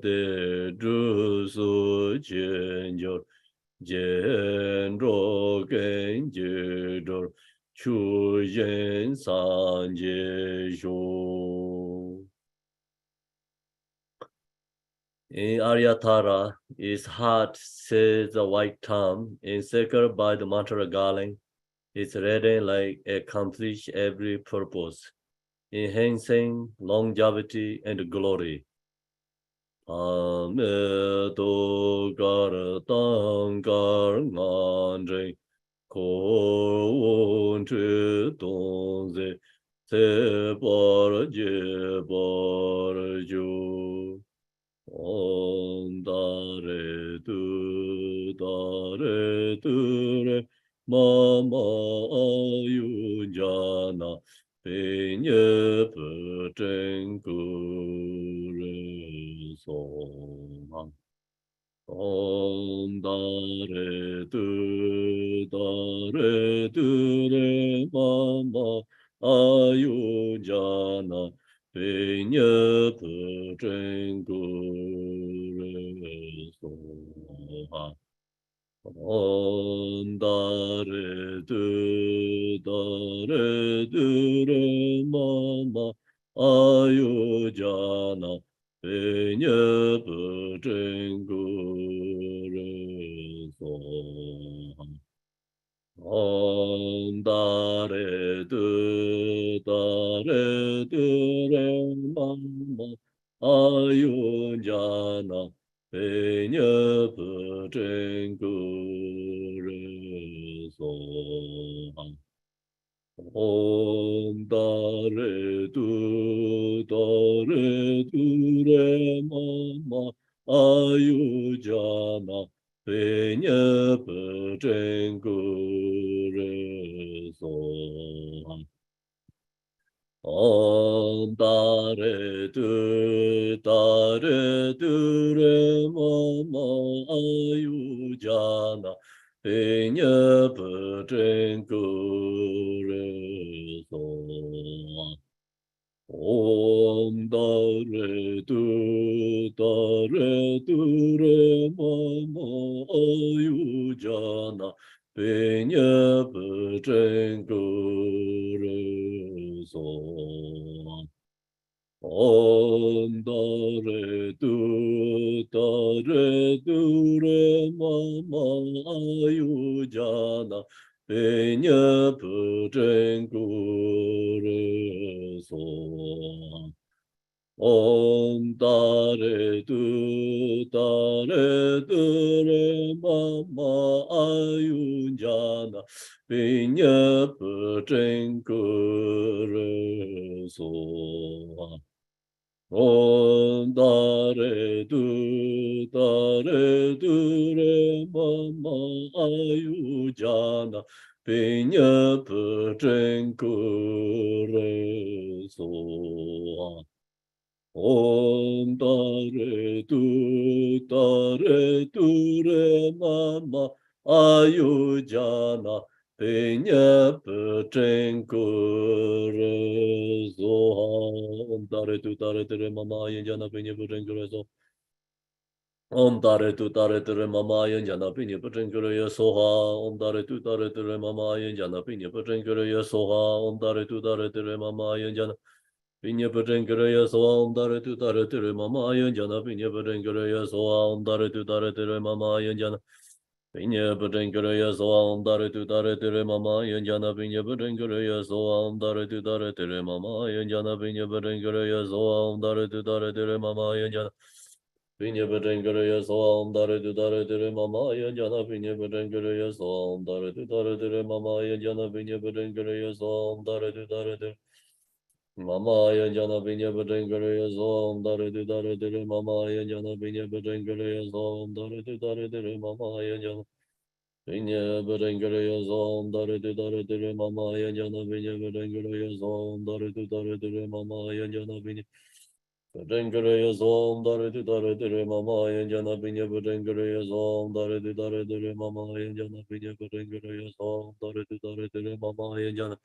de zhu su qian jiu jian zhuo gen je zhou chu yin san jie shu. In Aryatara, its heart says the white tongue, encircled by the mantra galing, its reading like accomplish every purpose, enhancing longevity and glory. Ame to gar tang gar ngan zheng, ko wun chi dong zi, se bar je bar ju. Om dare tu re ma yu jana penye pe chen ku re so ma. Om dare tu re ma yu jana penye pe chen ku re so ma. Om dare tu re ma ayu jana penye pe chen ku re so ma. Om dare tu re ma ayu jana penye pe chen ku re so ma. Om dare tu re ma ayu jana penye pe chen ku re so ma. Om dare tu re ma ayu jana penye pe chen ku re so ma. Om dare tu re ma ayu jana penye pe chen ku re so ma. Om dare tu re ma ayu jana penye pe chen ku re so ma. Om dare tu re ma ayu jana penye pe chen ku re so ma. Om dare tu re ma ayu jana penye pe chen ku re so ma. Om dare tu re ma ayu jana penye pe chen ku re so. Om dare tu re ma ayu jana penye pe chen ku re so. Om dare tu re ma ayu jana penye pe chen ku re so ha. Om dare tu re ma ayu jana penye pe chen ku re so ha. Om dare tu re ma ayu jana Pinye Patenkara Soam Dare tu Tare Tere Mama Yanjana Pinye Patenkara Soam Dare tu Tare Tere Mama Yanjana Pinye Patenkara Soam Dare tu Tare Tere Mama Yanjana Pinye Patenkara Soam Dare tu Tare Tere Mama Yanjana Pinye Patenkara Soam Dare tu Tare Tere Mama Yanjana Pinya Berengere Som Dare du Dare Dere Mama Yanjana Pinya Berengere Som Dare du Dare Dere Mama Yanjana Pinya Berengere Som Dare du Dare Dere Mama Yanjana Pinya Berengere Som Dare du Dare Dere Mama Yanjana Pinya Berengere Som Dare du Dare Dere Mama Yanjana Pinya Berengere Som Dare du Dare Dere Mama Yanjana Pinya Berengere Som Dare du Dare Dere Mama Yanjana Pinya Berengere Som Dare du Dare Dere Mama Yanjana Pinya Berengere Som Dare du Dare Dere Mama Yanjana Pinya Berengere Som Dare du Dare Dere Mama Yanjana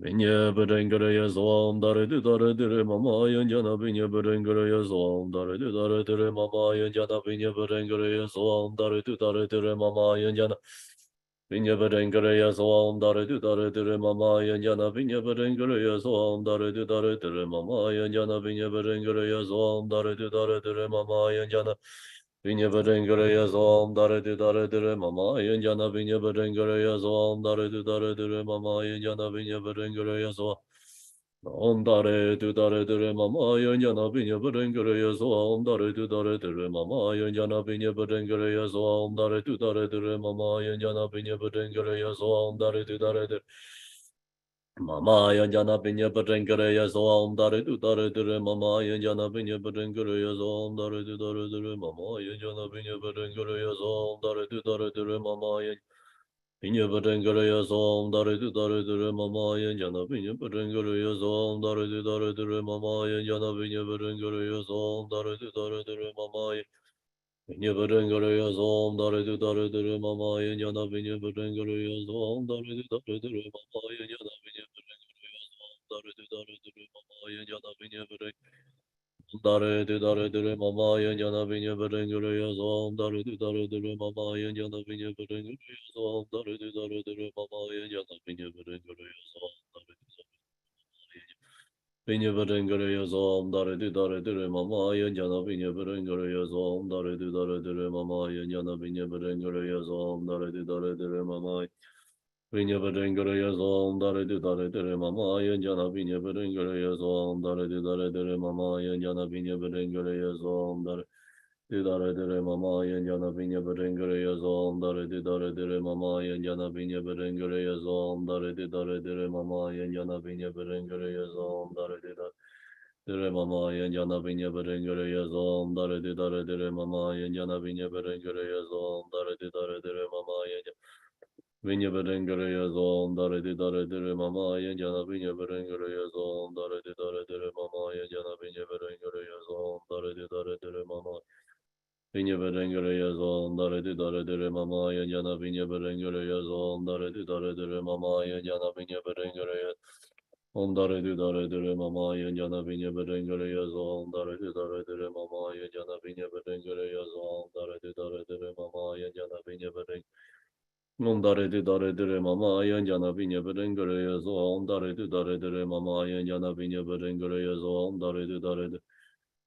Pinya Berengere Som Dare du Dare Dere Mama Yanjana Pinya Berengere Som Dare du Dare Dere Mama Yanjana Pinya Berengere Som Dare du Dare Dere Mama Yanjana Pinya Berengere Som Dare du Dare Dere Mama Yanjana Pinya Berengere Som Dare du Dare Dere Mama Yanjana Pinya Berengere Som Dare du Dare Dere Mama Yanjana Pinya Berengere Som Dare du Dare Dere Mama Yanjana Pinya Berengere Som Dare du Dare Dere Mama Yanjana Pinya Berengere Som Om Dare du Dare Dere Mama Yanjana Pinya Berengere Som Dare du Dare Dere Mama Yanjana Pinya Berengere Som Dare du Dare Dere Mama Yanjana Pinya Berengere Som Dare du Dare Dere Mama Yanjana Pinya Berengere Som Dare du Dare Dere Mama Yanjana Pinya Berengere Som Dare du Dare Dere Mama Yanjana Pinya Berengere Som Dare du Dare Dere Mama Pinya Berengere Som Dare du Dare Dere Mama Yanjana Pinya Berengere Som Dare du Dare Dere Mama Yanjana Pinya Berengere Som Dare du Dare Dere Mama Pinya Berengere Som Dare du Dare Dere Mama Yanjana Pinya Berengere Som Dare du Dare Dere Mama Yanjana Pinya Berengere Som Dare du Dare Dere Mama Yanjana Pinya Berengere Dare du Dare Dere Mama Yanjana Pinya Berengere Som Dare du Dare Dere Mama Yanjana Pinya Berengere Som Dare du Dare Dere Mama Yanjana Pinya Berengere Som Dare du Dare Pinya Berengere Som Dare du Dare Dere Mama Yanjana Pinya Berengere Som Dare du Dare Dere Mama Yanjana Pinya Berengere Som Dare du Dare Dere Mama Pinya Berengere Som Dare du Dare Dere Mama Yanjana Pinya Berengere Som Dare du Dare Dere Mama Yanjana Pinya Berengere Som Dare du Dare Dere Mama Yanjana Pinya Berengere Som Dare du Dare Dere Mama Yanjana Pinya Berengere Som Dare du Dare Dere Mama Yanjana Pinya Berengere Som Dare du Dare Dere Mama Yanjana Pinya Berengere Som Dare du Dare Dere Mama Yanjana Pinya Berengere Som Dare du Dare Dere Mama Yanjana Pinya Berengere Som Dare du Dare Dere Mama Yanjana Pinya Berengere Som Dare du Dare Dere Mama Yanjana Pinya Berengere Som Dare du Dare Dere Mama Pinya Berengere Som Dare du Dare Dere Mama Yanjana Pinya Berengere Som Dare du Dare Dere Mama Yanjana Pinya Berengere Om Dare du Dare Dere Mama Yanjana Pinya Berengere Som Dare du Dare Dere Mama Yanjana Pinya Berengere Som Dare du Dare Dere Mama Yanjana Pinya Berengere Om Dare du Dare Dere Mama Yanjana Pinya Berengere Som Dare du Dare Dere Mama Yanjana Pinya Berengere Som Dare du Dare Dere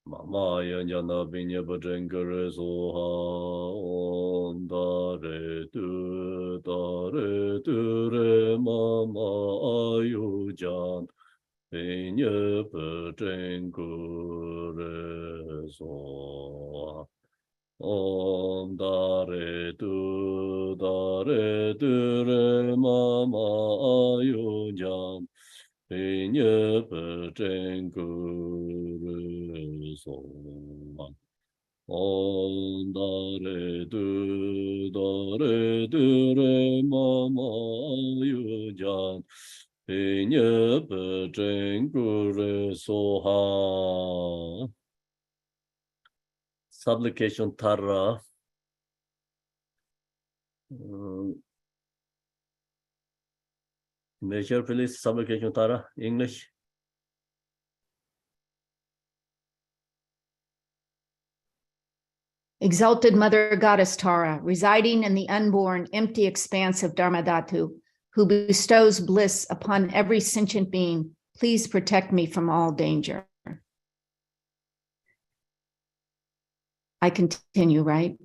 Mama Yanjana Pinya Berengere Soha Om Dare du Dare Dere Mama Ayujan Pinya Berengere Soha Om Dare Du Dare Dure Mama Ayunjan Pinya Berengere Soha Om Dare Du Dare Dure Mama Ayunjan Pinya Berengere Soha. Supplication Tara. Measure, please. Supplication Tara. English. Exalted Mother Goddess Tara, residing in the unborn, empty expanse of Dharmadhatu, who bestows bliss upon every sentient being, please protect me from all danger. I continue, right?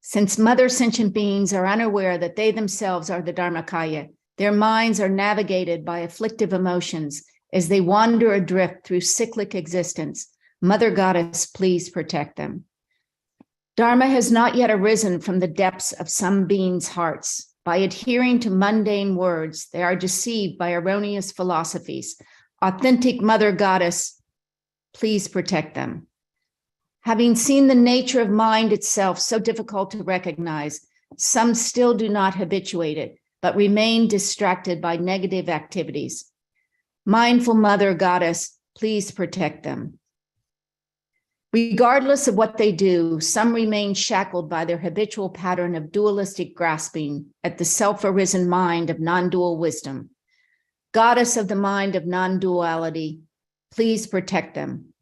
Since mother sentient beings are unaware that they themselves are the Dharmakaya, their minds are navigated by afflictive emotions as they wander adrift through cyclic existence. Mother Goddess, please protect them. Dharma has not yet arisen from the depths of some beings' hearts. By adhering to mundane words, they are deceived by erroneous philosophies. Authentic Mother Goddess, please protect them. Having seen the nature of mind itself so difficult to recognize, some still do not habituate it, but remain distracted by negative activities. Mindful Mother Goddess, please protect them. Regardless of what they do, some remain shackled by their habitual pattern of dualistic grasping at the self-arisen mind of non-dual wisdom. Goddess of the mind of non-duality, please protect them.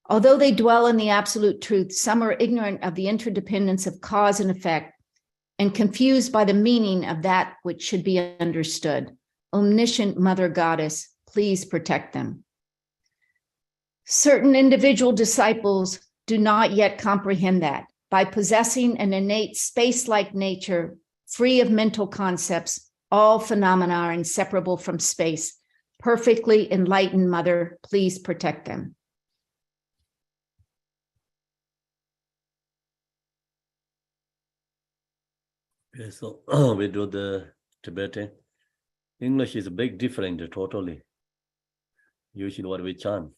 Although they dwell in the absolute truth, some are ignorant of the interdependence of cause and effect and confused by the meaning of that which should be understood. Omniscient Mother Goddess, please protect them. Certain individual disciples do not yet comprehend that by possessing an innate space-like nature, free of mental concepts, all phenomena are inseparable from space. Perfectly enlightened Mother, please protect them. Okay, so we do the Tibetan. English is a big different totally. Usually what we chant.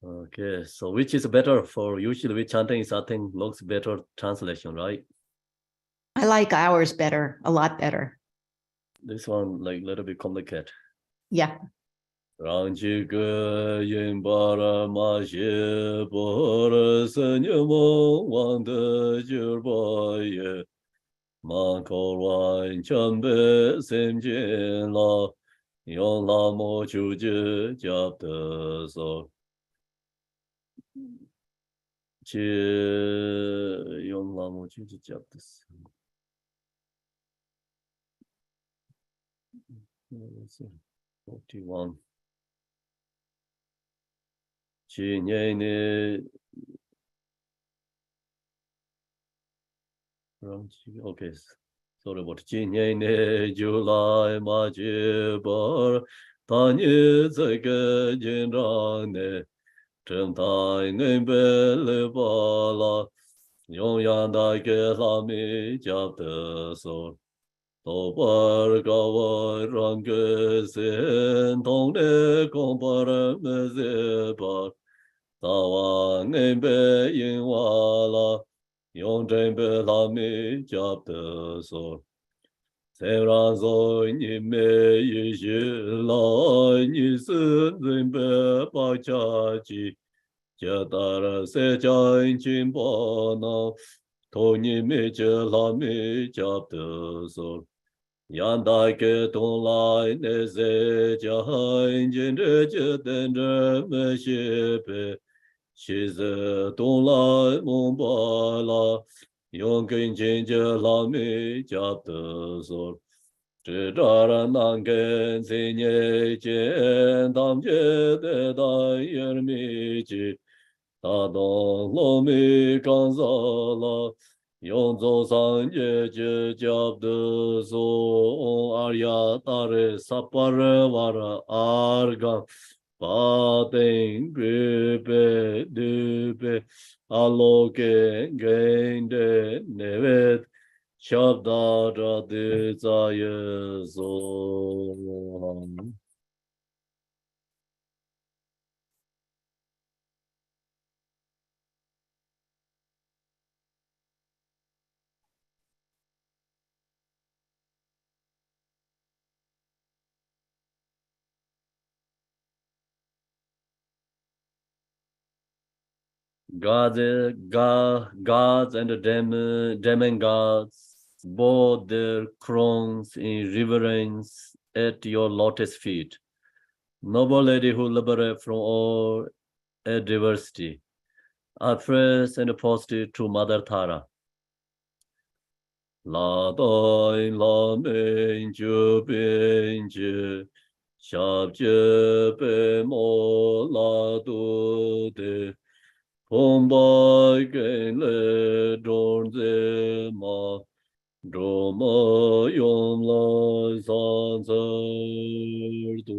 Okay, so which is better for usually we chanting is I think looks better translation, right? I like ours better, a lot better. This one like a little bit complicated. Yeah. Rangji ge yin bara ma xie bo sen ye mo wang de jir ba ye ma ko wan chan be sem jin la yong la mo chu ji jap de so ji yong la mo chu ji jap de so 41 去年的 okay sorry about 今年的就来马街吧大年这个紧张的正太硬白了吧啦永远大给拉米家的手 都把高我让个先同的共把人们些把大王硬白因瓦啦用真白拉米家的手 才让说你没一些来你是人白把家去 家大人谁家亲把那头你没这拉米家的手 Yan dai ke tong lai ne se jia hai jin zhe jie den zhe me xie pe xi ze tong lai mong ba la yong gen jin jie la mi jia de so zhi zha ran nan gen si nie jian dam jie de dai yer mi ji da dong lo mi gang za la 永走三界之家的所阿亚达热萨巴热瓦热阿尔冈巴丁贝贝杜贝阿罗根根的内维恰达扎的扎耶所 gods and demigods bow their crowns in reverence at your lotus feet. Noble lady who liberate from all adversity, oppressed and opposed to Mother Tara. La dai la men ju ben je, shab je be mo la do de. Om bai gen le don ze ma Roma yom la san du.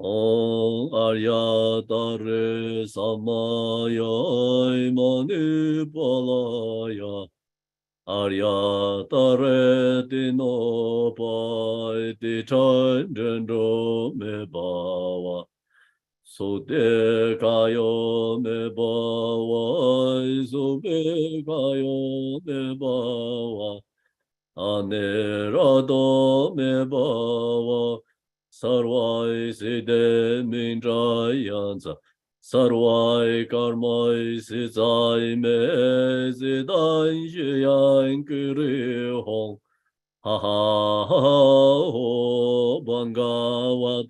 Om Arya Tare Samaya Mani Palaya Arya Tare Dino Pai Di Chan Dendro Me Bawa So De Kayo Me Bawa So Be Kayo Me Bawa Anerado Me Bawa Sarvai Siddhe Mindrayansa Sarvai Karmai Siddhai Me Siddhan Shiyan Kiri Hong Ha ha ha ho Bangavat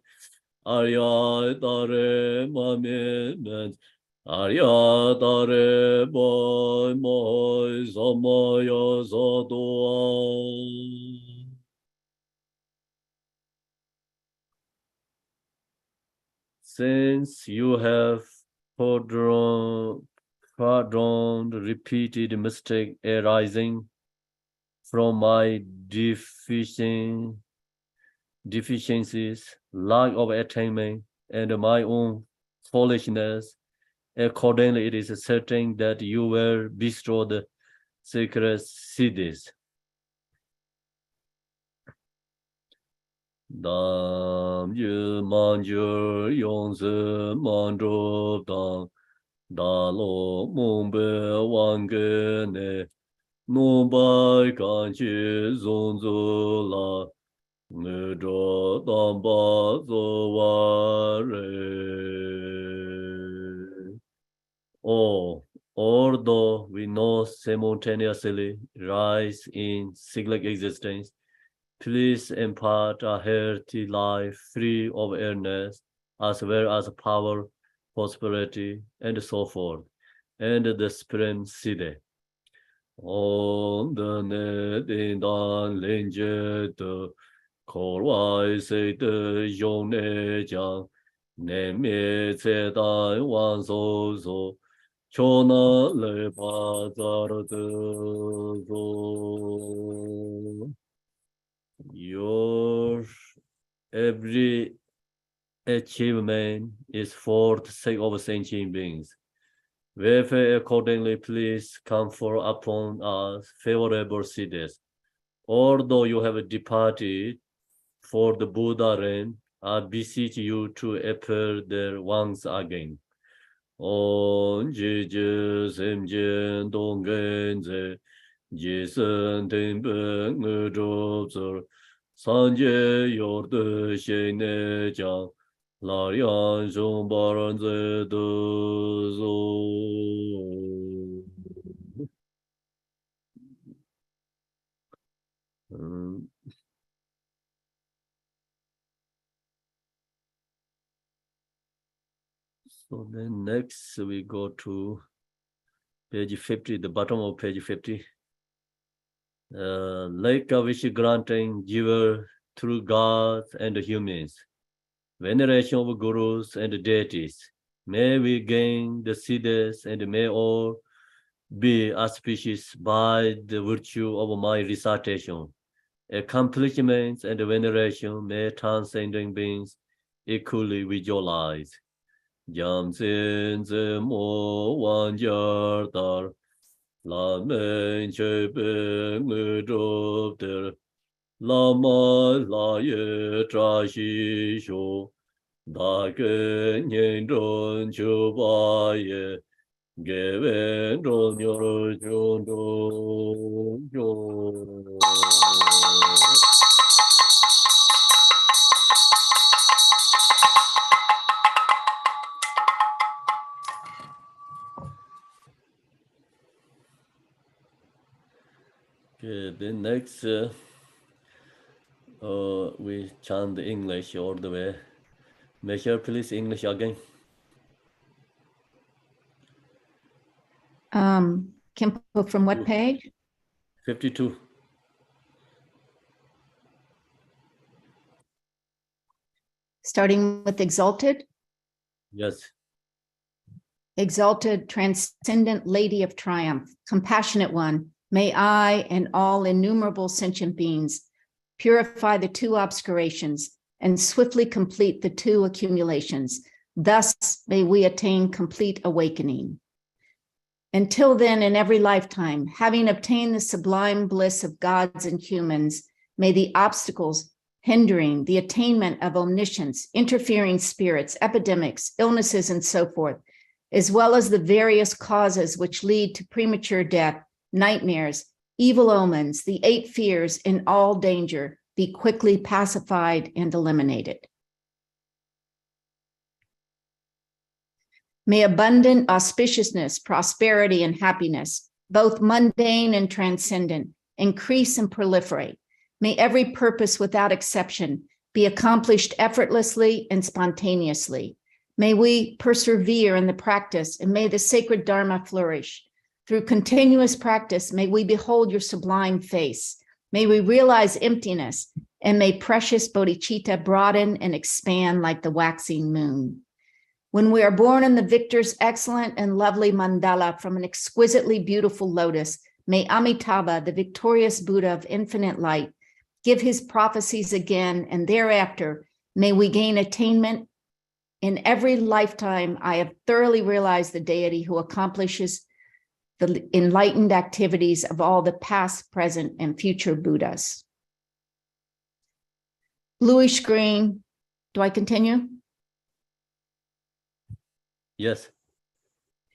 Arya Tare Mame Arya Tare Boy Moy Samaya Sadua. Since you have pardoned repeated mistake arising from my deficiencies, lack of attainment, and my own foolishness, accordingly it is certain that you will bestow the sacred cities. Dam yu manjur yongzi manjur dang da lo mong be wang ge ne nu bai gan chi zong zu la ne zhe dang ba zu wa re. Oh, although we know simultaneously rise in cyclic existence, please impart a healthy life free of illness, as well as power, prosperity, and so forth, and the supreme Siddhi. On the net in dan linje de korwai se de yong ne jiang, ne mie ce dan wan so so, chona le pa zar de zo. Your every achievement is for the sake of sentient beings. Wherefore, accordingly, please confer upon us favorable cities. Although you have departed for the Buddha realm, I beseech you to appear there once again. On Jiji Simjin Donggenze, Jisen Tenpen Ngezhobzer, Sanje Yorde Shene Jiang, Larian Zhongbaran Zedezo. So then next we go to page 50, the bottom of page 50. Like a wish granting giver through gods and humans, veneration of gurus and deities. May we gain the siddhis and may all be auspicious by the virtue of my recitation. Accomplishments and veneration may transcending beings equally visualize. Jamsin mo wan dar la men che be der la ma la ye tra shi shu da ge nian zhong qiu ba ye ge wen zhong yor zhong zhong zhong. Okay, then next we chant the English all the way. Measure, please, English again. Kimpo, from what page? 52. Starting with exalted? Yes. Exalted, transcendent Lady of Triumph, compassionate one, may I and all innumerable sentient beings purify the two obscurations and swiftly complete the two accumulations. Thus may we attain complete awakening. Until then, in every lifetime, having obtained the sublime bliss of gods and humans, may the obstacles hindering the attainment of omniscience, interfering spirits, epidemics, illnesses, and so forth, as well as the various causes which lead to premature death, nightmares, evil omens, the 8 fears, and all danger, be quickly pacified and eliminated. May abundant auspiciousness, prosperity, and happiness, both mundane and transcendent, increase and proliferate. May every purpose without exception be accomplished effortlessly and spontaneously. May we persevere in the practice, and may the sacred Dharma flourish. Through continuous practice, may we behold your sublime face. May we realize emptiness, and may precious bodhicitta broaden and expand like the waxing moon. When we are born in the victor's excellent and lovely mandala from an exquisitely beautiful lotus, may Amitabha, the victorious Buddha of infinite light, give his prophecies again, and thereafter may we gain attainment. In every lifetime, I have thoroughly realized the deity who accomplishes the enlightened activities of all the past, present, and future Buddhas. Bluish green. Do I continue? Yes.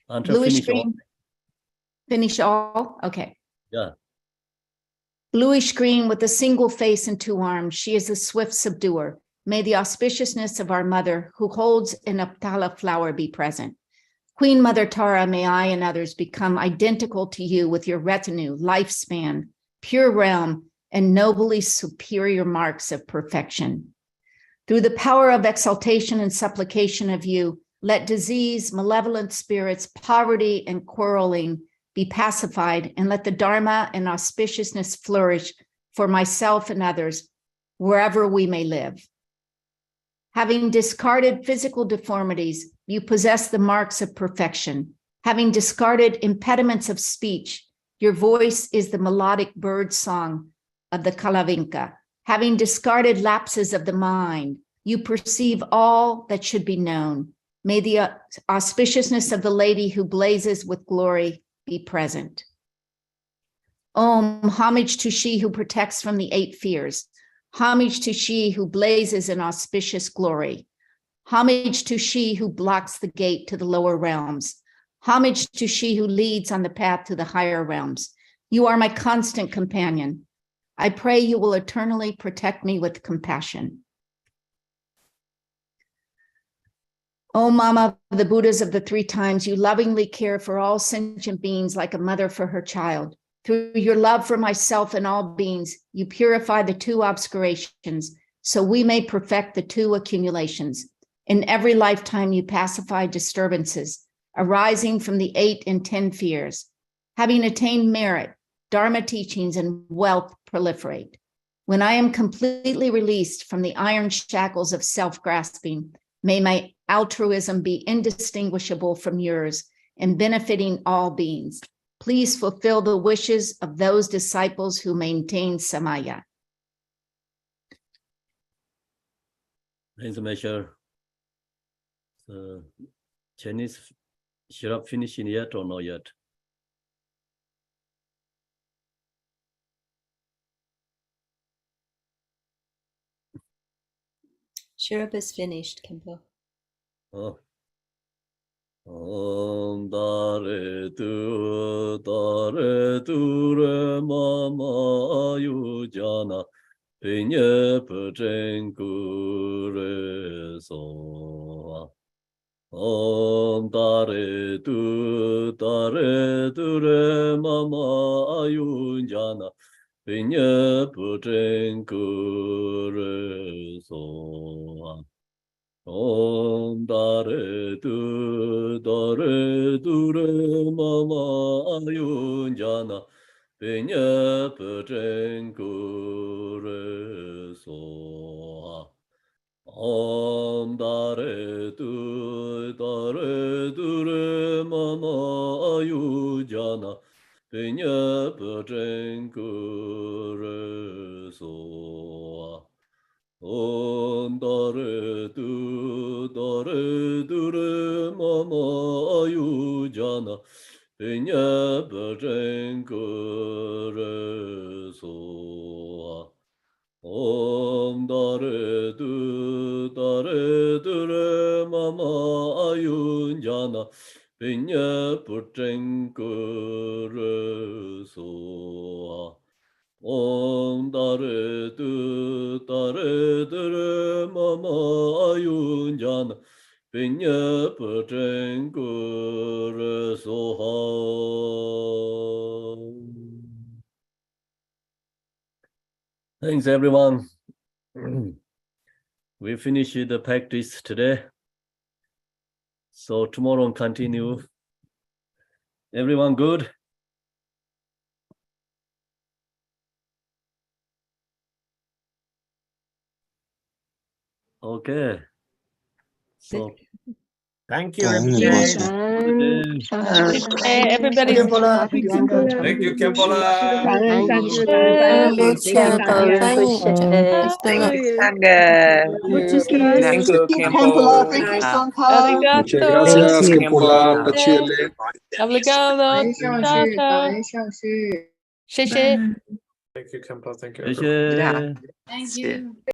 Until Bluish finish all. green. Finish all? Okay. Yeah. Bluish green with a single face and 2 arms. She is a swift subduer. May the auspiciousness of our mother who holds an Aptala flower be present. Queen Mother Tara, may I and others become identical to you with your retinue, lifespan, pure realm, and nobly superior marks of perfection. Through the power of exaltation and supplication of you, let disease, malevolent spirits, poverty, and quarreling be pacified, and let the Dharma and auspiciousness flourish for myself and others, wherever we may live. Having discarded physical deformities, you possess the marks of perfection. Having discarded impediments of speech, your voice is the melodic bird song of the Kalavinka. Having discarded lapses of the mind, you perceive all that should be known. May the auspiciousness of the lady who blazes with glory be present. Om, homage to she who protects from the 8 fears. Homage to she who blazes in auspicious glory. Homage to she who blocks the gate to the lower realms. Homage to she who leads on the path to the higher realms. You are my constant companion. I pray you will eternally protect me with compassion. O Mama, the Buddhas of the 3 times, you lovingly care for all sentient beings like a mother for her child. Through your love for myself and all beings, you purify the 2 obscurations, so we may perfect the 2 accumulations. In every lifetime, you pacify disturbances arising from the 8 and 10 fears. Having attained merit, Dharma teachings and wealth proliferate. When I am completely released from the iron shackles of self-grasping, may my altruism be indistinguishable from yours and benefiting all beings. Please fulfill the wishes of those disciples who maintain Samaya. Please measure. The Chinese syrup finishing yet or not yet? Syrup is finished, Kempo. Oh. Om dare tu re mama yu jana pinye pchen kure so. Om dare tu re mama yu jana pinye pchen kure so. Om dare tu re mama ayun jana pinya peten kure so. Om dare tu re mama ayujana penya patren kure so. Om dare tu re mama ayujana penya patren kure so. Om dare tu re mama ayunjana pinya putren kure so. Om dare tu re mama ayunjana pinya putren kure so. Thanks everyone. We finished the practice today. So tomorrow continue. Everyone good? Okay. So Thank you, Thank everybody. Everybody. Thank you, Kempo. Thank you, Kempola. Thank you. Thank you, Kempo. Muchas gracias, Kempola. Chile. Obrigado. Ciao, ciao. 谢谢。 Thank you, Kempo. Thank you, 谢 everyone.谢。 Thank you.